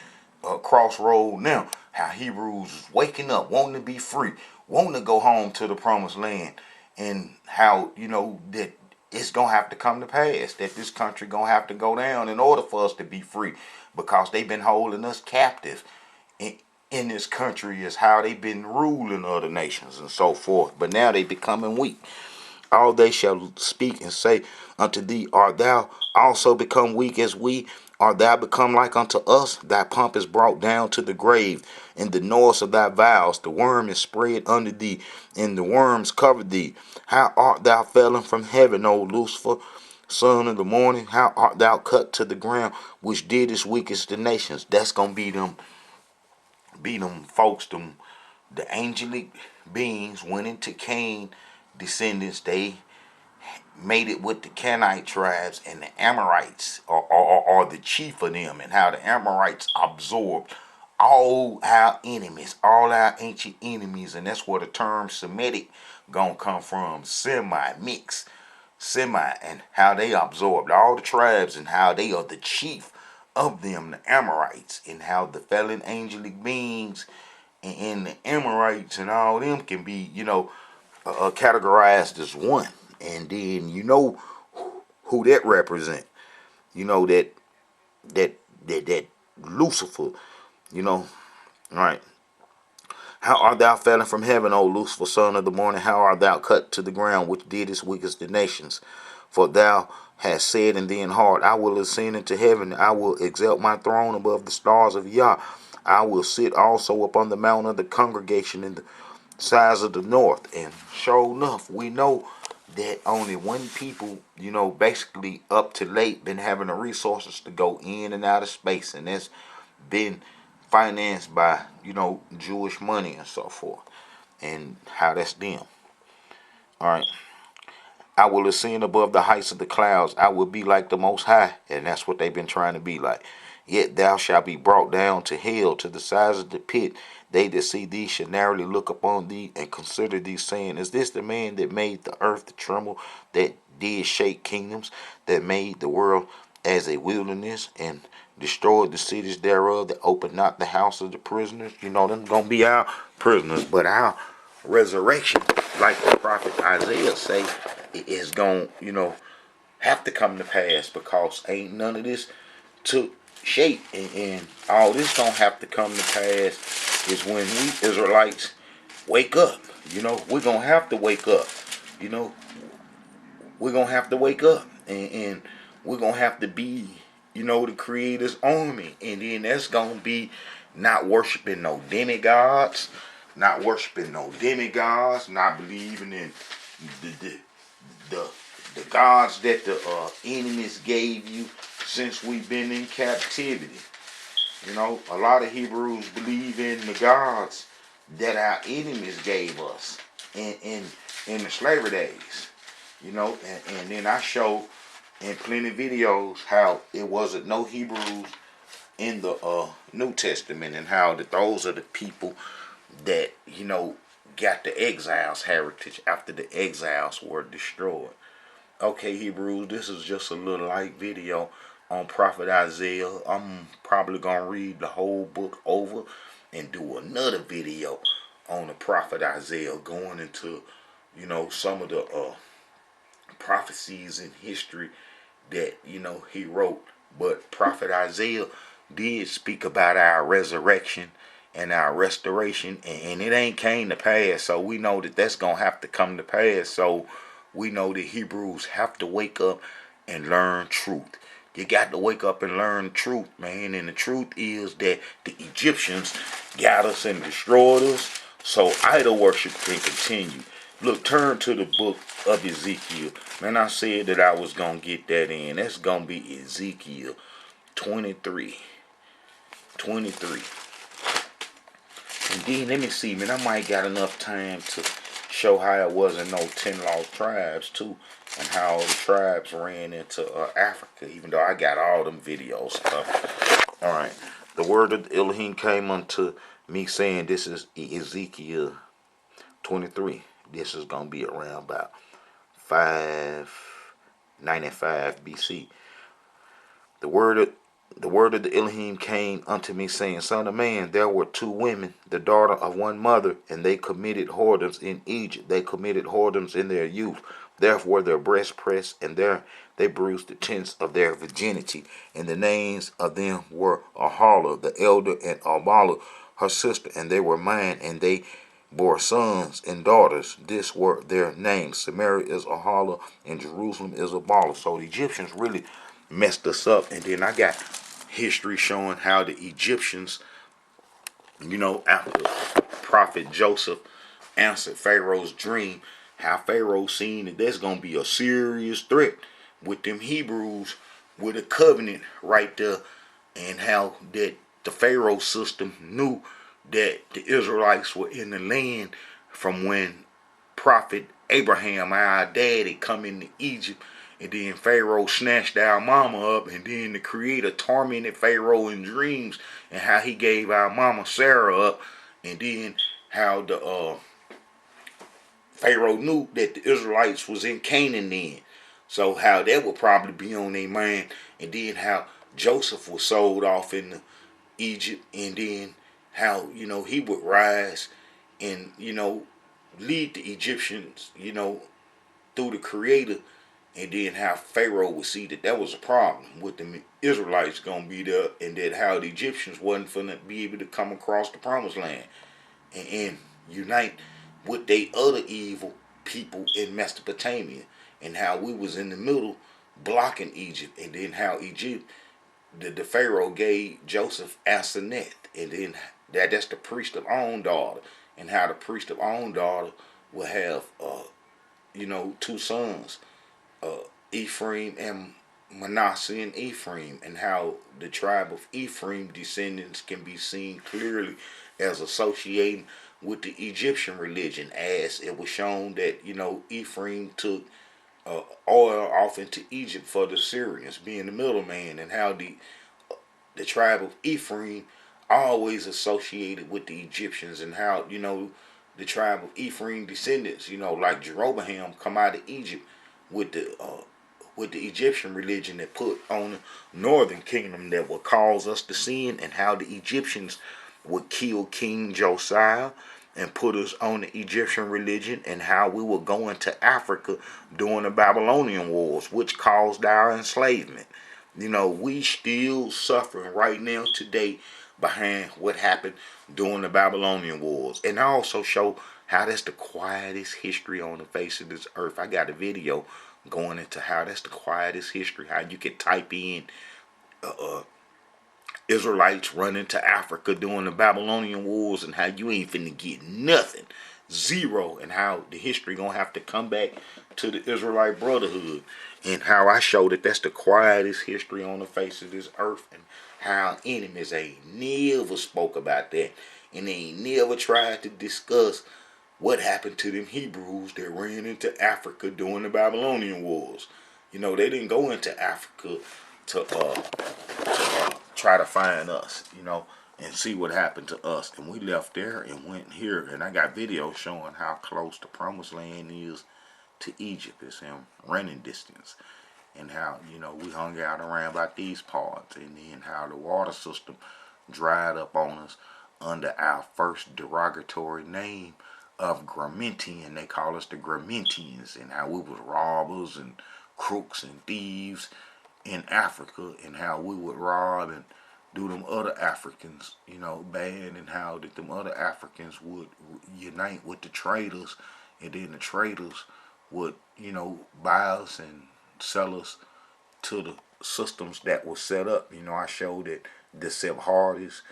Speaker 1: crossroad now. How Hebrews is waking up, wanting to be free, wanting to go home to the promised land, and how that it's gonna have to come to pass, that this country gonna have to go down in order for us to be free, because they've been holding us captive in this country, is how they've been ruling other nations and so forth. But now they becoming weak. All they shall speak and say unto thee, art thou also become weak as we? Art thou become like unto us? Thy pomp is brought down to the grave, and the noise of thy vows. The worm is spread under thee, and the worms cover thee. How art thou fallen from heaven, O Lucifer, son of the morning? How art thou cut to the ground, which didst weakest the nations? That's gonna be them folks, the angelic beings went into Cain descendants. They made it with the Canaanite tribes, and the Amorites are the chief of them, and how the Amorites absorbed all our enemies, all our ancient enemies. And that's where the term Semitic gonna come from, mix, and how they absorbed all the tribes, and how they are the chief of them, the Amorites, and how the fallen angelic beings and the Amorites and all them can be, categorized as one. And then who that represent. you know, that that Lucifer, you know, right? How art thou fallen from heaven, O Lucifer, son of the morning? How art thou cut to the ground, which didst weakest the nations? For thou hast said in thine heart, I will ascend into heaven, I will exalt my throne above the stars of Yah. I will sit also upon the mount of the congregation in the sides of the north. And sure enough, we know that only one people, you know, basically up to late been having the resources to go in and out of space, and that's been financed by, you know, Jewish money and so forth, and how that's them. All right. I will ascend above the heights of the clouds. I will be like the Most High, and that's what they've been trying to be like. Yet thou shalt be brought down to hell, to the sides of the pit. They that see thee shall narrowly look upon thee and consider thee, saying, Is this the man that made the earth to tremble, that did shake kingdoms, that made the world as a wilderness, and destroyed the cities thereof, that opened not the house of the prisoners? You know, them gonna be our prisoners, but our resurrection, like the prophet Isaiah say, it is going, you know, have to come to pass, because ain't none of this took shape, and all this gonna have to come to pass is when we Israelites wake up. You know, we're gonna have to wake up. You know, we're gonna have to wake up, and we're gonna have to be, you know, the Creator's army, and then that's gonna be not worshiping no demigods, not believing in the the the gods that the enemies gave you since we've been in captivity. You know, a lot of Hebrews believe in the gods that our enemies gave us in the slavery days. You know, and then I show in plenty of videos how it wasn't no Hebrews in the New Testament, and how that those are the people that, you know, got the exiles heritage after the exiles were destroyed. Okay, Hebrews, this is just a little light video on Prophet Isaiah. I'm probably going to read the whole book over and do another video on the Prophet Isaiah, going into, you know, some of the prophecies in history that, you know, he wrote. But Prophet Isaiah did speak about our resurrection and our restoration, and it ain't came to pass. So we know that that's gonna have to come to pass. So we know that Hebrews have to wake up and learn truth. You got to wake up and learn the truth, man. And the truth is that the Egyptians got us and destroyed us, so idol worship can continue. Look, turn to the book of Ezekiel. Man, I said that I was going to get that in. That's going to be Ezekiel 23. 23. And then, let me see, man, I might got enough time to show how it wasn't no 10 lost tribes, too. And how the tribes ran into Africa, even though I got all them videos stuff. Alright. The word of Elohim came unto me, saying, this is Ezekiel 23. This is going to be around about 595 BC. The word of the Elohim came unto me, saying, Son of man, there were two women, the daughter of one mother, and they committed whoredoms in Egypt. They committed whoredoms in their youth. Therefore their breasts pressed, and there they bruised the tents of their virginity. And the names of them were Ahala, the elder, and Abala, her sister, and they were mine, and they bore sons and daughters. This were their names. Samaria is Ahala, and Jerusalem is Abala. So the Egyptians really messed us up. And then I got history showing how the Egyptians, you know, after Prophet Joseph answered Pharaoh's dream, how Pharaoh seen that there's going to be a serious threat with them Hebrews with a covenant right there, and how that the Pharaoh system knew that the Israelites were in the land from when Prophet Abraham, our daddy, come into Egypt, and then Pharaoh snatched our mama up, and then the Creator tormented Pharaoh in dreams, and how he gave our mama Sarah up, and then how the Pharaoh knew that the Israelites was in Canaan then. So how that would probably be on their mind, and then how Joseph was sold off into Egypt, and then how, you know, he would rise and, you know, lead the Egyptians, you know, through the Creator, and then how Pharaoh would see that was a problem with the Israelites gonna be there, and that how the Egyptians wasn't gonna be able to come across the promised land and unite with they other evil people in Mesopotamia, and how we was in the middle blocking Egypt, and then how Egypt, the Pharaoh gave Joseph Asenath, and then that's the priest of own daughter, and how the priest of own daughter will have two sons, Ephraim and Manasseh and Ephraim, and how the tribe of Ephraim descendants can be seen clearly as associating with the Egyptian religion, as it was shown that Ephraim took oil off into Egypt for the Syrians, being the middleman, and how the tribe of Ephraim always associated with the Egyptians, and how the tribe of Ephraim descendants, like Jeroboam, come out of Egypt with the Egyptian religion that put on the northern kingdom that would cause us to sin, and how the Egyptians would kill King Josiah and put us on the Egyptian religion, and how we were going to Africa during the Babylonian wars, which caused our enslavement. We still suffering right now today behind what happened during the Babylonian wars. And I also show how that's the quietest history on the face of this earth. I got a video going into how that's the quietest history, how you can type in Israelites running to Africa during the Babylonian wars, and how you ain't finna get nothing, zero, and how the history gonna have to come back to the Israelite Brotherhood, and how I show that that's the quietest history on the face of this earth, and how enemies ain't never spoke about that, and they ain't never tried to discuss what happened to them Hebrews that ran into Africa during the Babylonian wars. They didn't go into Africa to try to find us, and see what happened to us. And we left there and went here. And I got videos showing how close the promised land is to Egypt. It's in running distance. And how, we hung out around about these parts. And then how the water system dried up on us under our first derogatory name of Gramentian. They call us the Gramentians. And how we was robbers and crooks and thieves in Africa, and how we would rob and do them other Africans, bad, and how that them other Africans would unite with the traders, and then the traders would, buy us and sell us to the systems that were set up. I showed that the Sephardists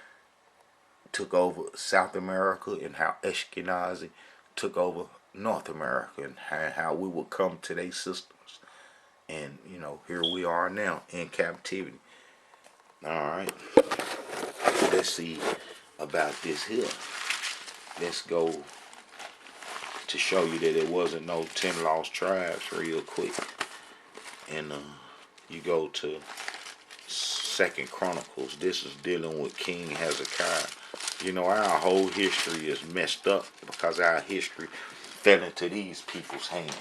Speaker 1: took over South America, and how Ashkenazi took over North America, and how we would come to their systems. And, here we are now in captivity. Alright. Let's see about this here. Let's go to show you that it wasn't no 10 lost tribes real quick. And you go to Second Chronicles. This is dealing with King Hezekiah. Our whole history is messed up because our history fell into these people's hands.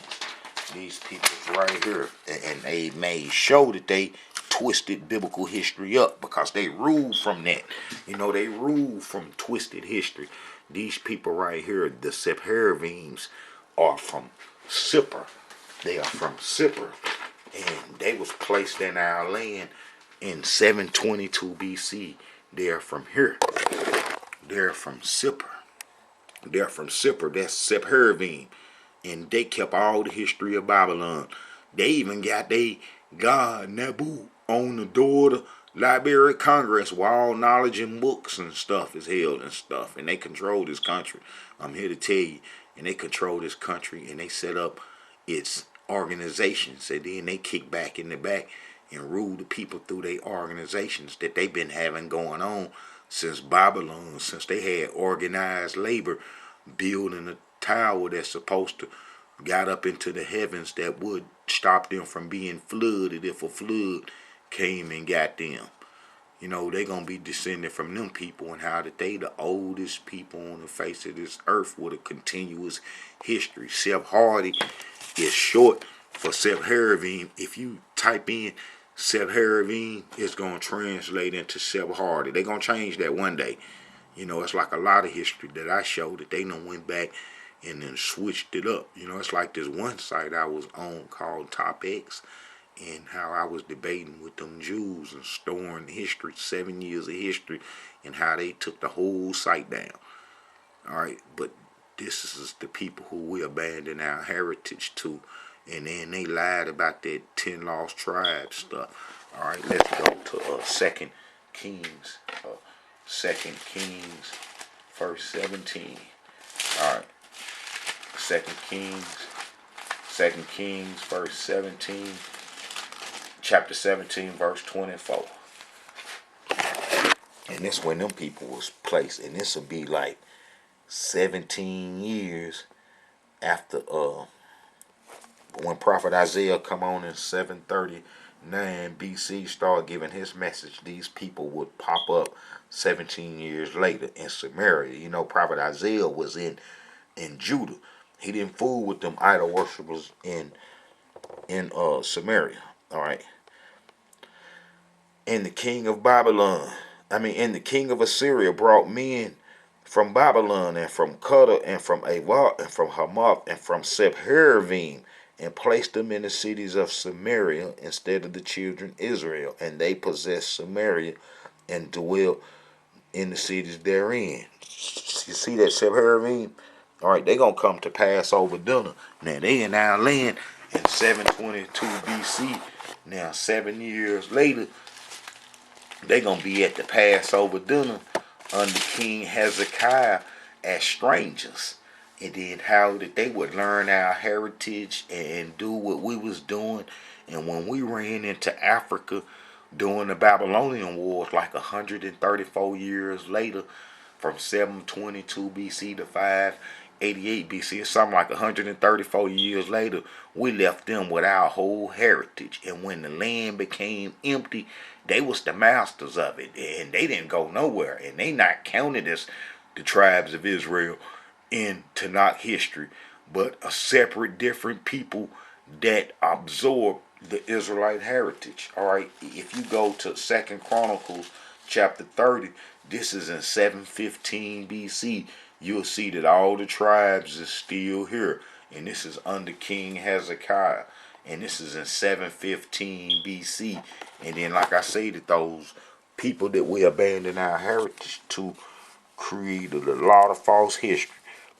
Speaker 1: These people right here, and they made sure that they twisted biblical history up, because they ruled from that. They ruled from twisted history. These people right here, the Sephardims, are from Cypr. They are from Cypr, and they was placed in our land in 722 BC. They're from here. They're from Cypr. They're from Cypr. That's Sephardim. And they kept all the history of Babylon. They even got they god Nabu on the door of the Library of Congress, where all knowledge and books and stuff is held and stuff. And they control this country. I'm here to tell you. And they control this country, and they set up its organizations. And then they kick back in the back and rule the people through their organizations that they've been having going on since Babylon, since they had organized labor building a tower that's supposed to got up into the heavens that would stop them from being flooded if a flood came and got them. They gonna be descended from them people, and how that they the oldest people on the face of this earth with a continuous history. Sephardi is short for Sephardim. If you type in Sephardim, it's gonna translate into Sephardi. They gonna change that one day. It's like a lot of history that I showed that they done went back and then switched it up. You know, it's like this one site I was on called Top X, and how I was debating with them Jews and storing history, 7 years of history, and how they took the whole site down. All right, but this is the people who we abandon our heritage to, and then they lied about that 10 lost tribes stuff. All right, let's go to Second Kings, Second Kings, verse 17. All right, Second Kings, verse 17, chapter 17, verse 24. And this when them people was placed, and this will be like 17 years after when prophet Isaiah come on in 739 BC, start giving his message. These people would pop up 17 years later in Samaria. You know, prophet Isaiah was in Judah. He didn't fool with them idol worshippers in Samaria. All right. And the king of the king of Assyria brought men from Babylon and from Cuddar and from Ava and from Hamath and from Sepharvaim, and placed them in the cities of Samaria instead of the children of Israel. And they possessed Samaria and dwell in the cities therein. You see that Sepharvaim? All right, they gonna come to Passover dinner. Now they in our land in 722 BC. Now 7 years later, they gonna be at the Passover dinner under King Hezekiah as strangers. And then how that they would learn our heritage and do what we was doing. And when we ran into Africa during the Babylonian Wars, like 134 years later, from 722 BC to 588 BC, it's something like 134 years later, we left them with our whole heritage. And when the land became empty, they was the masters of it, and they didn't go nowhere, and they not counted as the tribes of Israel in Tanakh history, but a separate, different people that absorb the Israelite heritage. All right, if you go to Second Chronicles chapter 30, this is in 715 BC. You'll see that all the tribes is still here, and this is under King Hezekiah, and this is in 715 BC. And then, like I say, that those people that we abandon our heritage to created a lot of false history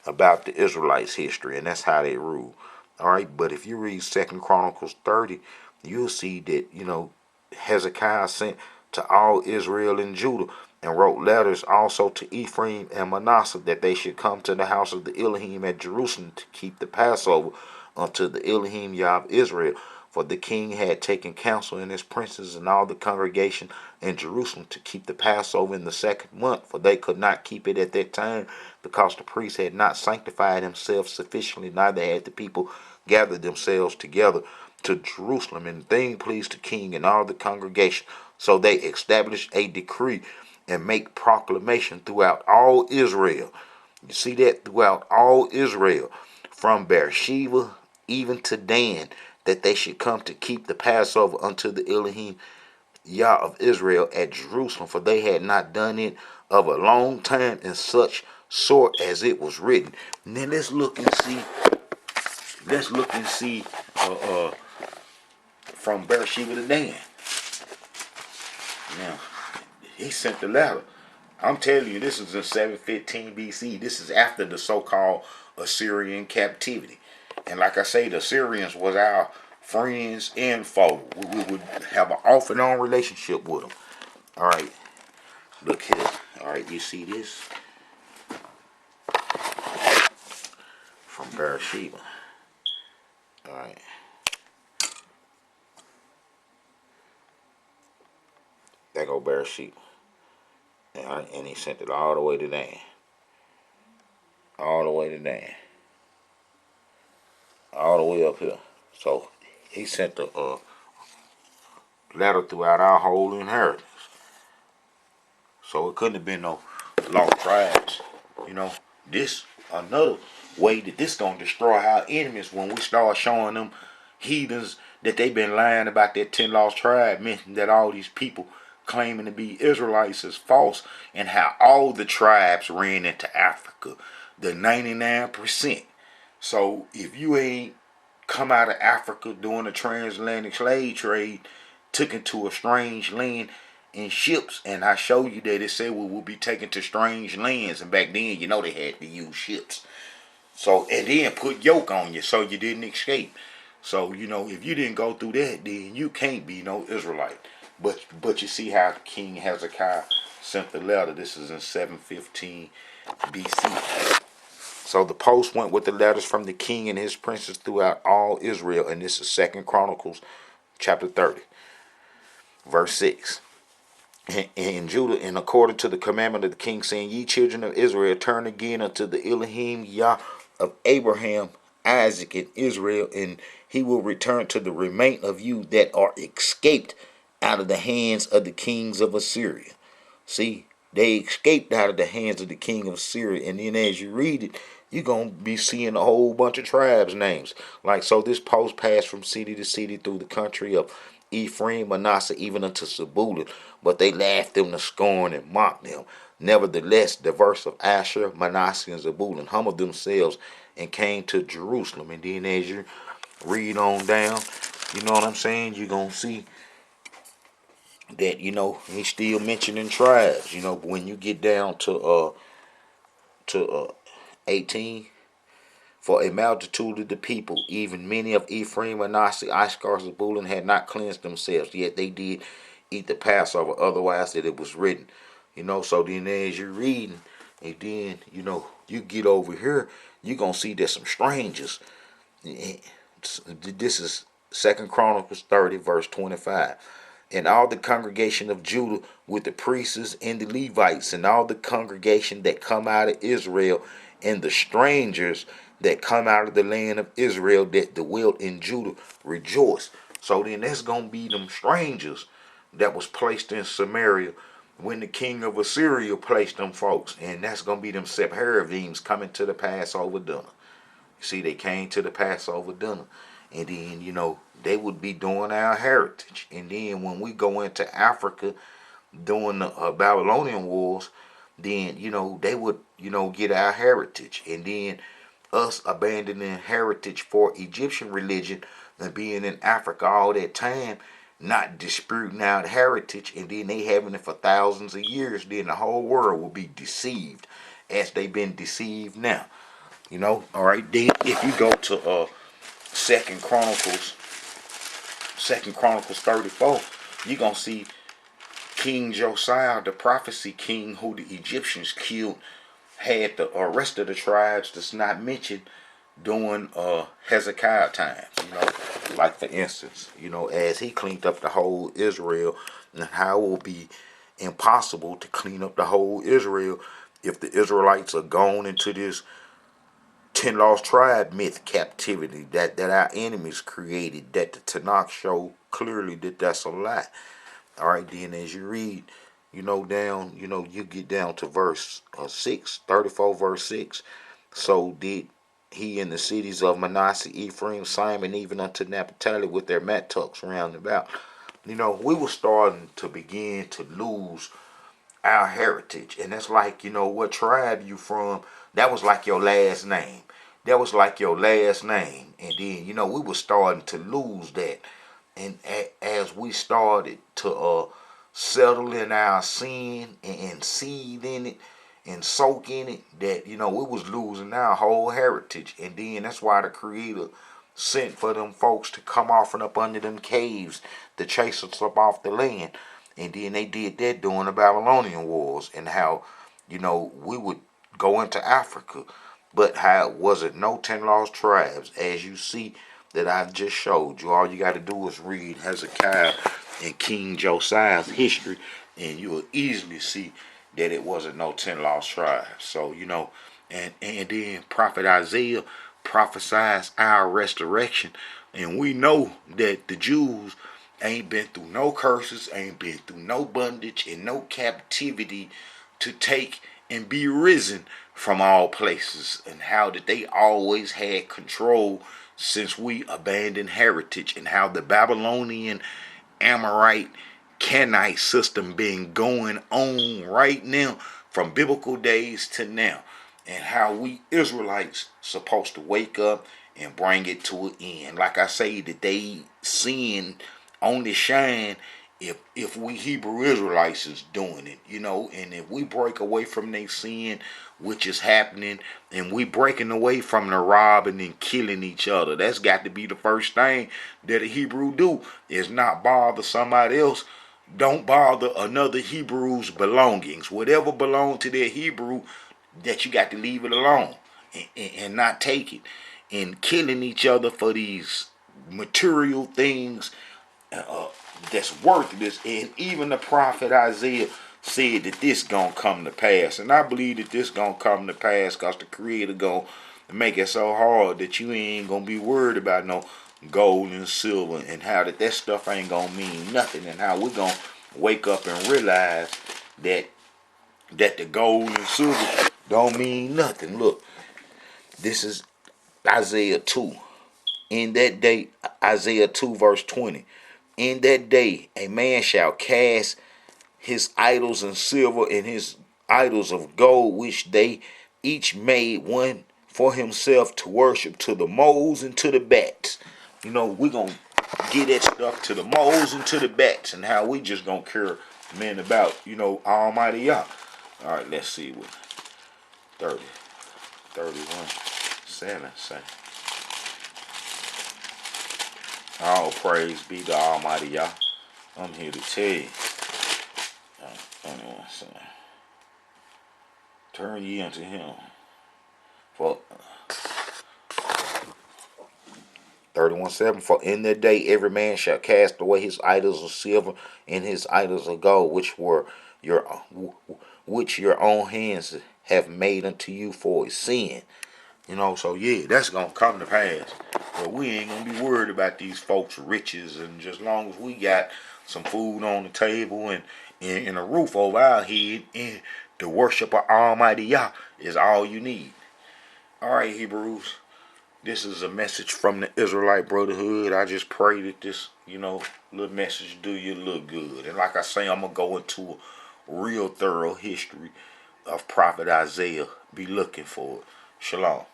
Speaker 1: about the Israelites' history, and that's how they rule. All right, but if you read Second Chronicles 30, you'll see that, you know, Hezekiah sent to all Israel and Judah and wrote letters also to Ephraim and Manasseh that they should come to the house of the Elohim at Jerusalem to keep the Passover unto the Elohim Yah of Israel. For the king had taken counsel and his princes and all the congregation in Jerusalem to keep the Passover in the 2nd month, for they could not keep it at that time, because the priests had not sanctified himself sufficiently, neither had the people gathered themselves together to Jerusalem. And the thing pleased the king and all the congregation. So they established a decree and make proclamation throughout all Israel. You see that? Throughout all Israel, from Beersheba even to Dan, that they should come to keep the Passover unto the Elohim Yah of Israel at Jerusalem, for they had not done it of a long time in such sort as it was written. And then let's look and see. Let's look and see from Beersheba to Dan. Now, he sent the letter. I'm telling you, this is in 715 BC. This is after the so-called Assyrian captivity. And like I say, the Assyrians was our friends and foes. We would have an off and on relationship with them. All right, look here. All right, you see this from Beersheba. All right, there go Beersheba. All right, and he sent it all the way to Dan. All the way to Dan. All the way up here. So he sent the letter throughout our whole inheritance. So it couldn't have been no lost tribes. You know, this another way that this gonna destroy our enemies when we start showing them heathens that they been lying about that 10 lost tribe, mentioning that all these people claiming to be Israelites is false, and how all the tribes ran into Africa. the 99%. So if you ain't come out of Africa during the transatlantic slave trade, took into a strange land in ships, and I show you that it said we will be taken to strange lands, and back then, they had to use ships. So, and then put yoke on you so you didn't escape. So, if you didn't go through that, then you can't be no Israelite. But you see how King Hezekiah sent the letter. This is in 715 BC. So the post went with the letters from the king and his princes throughout all Israel. And this is 2 Chronicles chapter 30, verse 6. And Judah, and according to the commandment of the king, saying, Ye children of Israel, turn again unto the Elohim Yah of Abraham, Isaac, and Israel, and he will return to the remain of you that are escaped out of the hands of the kings of Assyria. See, they escaped out of the hands of the king of Assyria. And then as you read it, you're going to be seeing a whole bunch of tribes' names. Like, so this post passed from city to city through the country of Ephraim, Manasseh, even unto Zebulun. But they laughed them to scorn and mocked them. Nevertheless, the verse of Asher, Manasseh, and Zebulun humbled themselves and came to Jerusalem. And then as you read on down, you know what I'm saying, you're going to see that, he's still mentioning tribes. But when you get down to 18, for a multitude of the people, even many of Ephraim, Manasseh, Issachar, Zebulun, had not cleansed themselves, yet they did eat the Passover, otherwise that it was written. So then as you're reading, and then, you get over here, you're going to see there's some strangers. This is 2 Chronicles 30, verse 25. And all the congregation of Judah with the priests and the Levites, and all the congregation that come out of Israel, and the strangers that come out of the land of Israel that dwelt in Judah, rejoice. So then that's going to be them strangers that was placed in Samaria when the king of Assyria placed them folks. And that's going to be them Sephardims coming to the Passover dinner. See, they came to the Passover dinner. And then, they would be doing our heritage. And then when we go into Africa during the Babylonian wars, then, they would, get our heritage. And then us abandoning heritage for Egyptian religion and being in Africa all that time, not disputing our heritage, and then they having it for thousands of years, then the whole world will be deceived as they've been deceived now. All right. Then if you go to Second Chronicles 34, you're gonna see King Josiah, the prophecy king who the Egyptians killed, had the rest of the tribes that's not mentioned during Hezekiah times. Like for instance, as he cleaned up the whole Israel, and how it will be impossible to clean up the whole Israel if the Israelites are gone into this 10 lost tribe myth captivity that our enemies created, that the Tanakh show clearly that that's a lie. All right, then as you read, down, you get down to verse 6, 34 verse 6. So did he in the cities of Manasseh, Ephraim, Simon, even unto Naphtali with their mattocks round about. We were starting to begin to lose our heritage. And that's like, what tribe you from, that was like your last name. That was like your last name. And then, we were starting to lose that. And as we started to settle in our sin and seed in it and soak in it, that, we was losing our whole heritage. And then that's why the Creator sent for them folks to come off and up under them caves to chase us up off the land. And then they did that during the Babylonian wars, and how, we would go into Africa. But how was it no 10 lost tribes? As you see that I've just showed you, all you got to do is read Hezekiah and King Josiah's history, and you will easily see that it wasn't no 10 lost tribes. So, and then Prophet Isaiah prophesies our restoration. And we know that the Jews ain't been through no curses, ain't been through no bondage and no captivity to take and be risen from all places, and how that they always had control since we abandoned heritage, and how the Babylonian, Amorite, Canaanite system been going on right now from biblical days to now. and how we Israelites supposed to wake up and bring it to an end. Like I say, that they sin only shine if we Hebrew Israelites is doing it, and if we break away from their sin, which is happening, and we breaking away from the robbing and killing each other. That's got to be the first thing that a Hebrew do, is not bother somebody else. Don't bother another Hebrew's belongings. Whatever belong to their Hebrew, that you got to leave it alone and not take it. And killing each other for these material things that's worthless. And even the prophet Isaiah said that this gonna come to pass. And I believe that this gonna come to pass because the Creator gonna make it so hard that you ain't gonna be worried about no gold and silver, and how that stuff ain't gonna mean nothing, and how we gonna wake up and realize that the gold and silver don't mean nothing. Look, this is Isaiah 2. In that day, Isaiah 2 verse 20. In that day, a man shall cast his idols of silver and his idols of gold, which they each made one for himself to worship, to the moles and to the bats. We're going to get that stuff to the moles and to the bats, and how we just going to care, man, about, Almighty Yah. All right, let's see what 30, 31, 7 say. All praise be to Almighty Yah. I'm here to tell you. Turn ye unto him. For 31:7. For in that day every man shall cast away his idols of silver and his idols of gold, which your own hands have made unto you for a sin. So yeah, that's gonna come to pass. But we ain't gonna be worried about these folks' riches, and just long as we got some food on the table and a roof over our head, and the worship of Almighty Yah is all you need. All right, Hebrews. This is a message from the Israelite Brotherhood. I just pray that this, little message do you look good. And like I say, I'm gonna go into a real thorough history of Prophet Isaiah. Be looking for it. Shalom.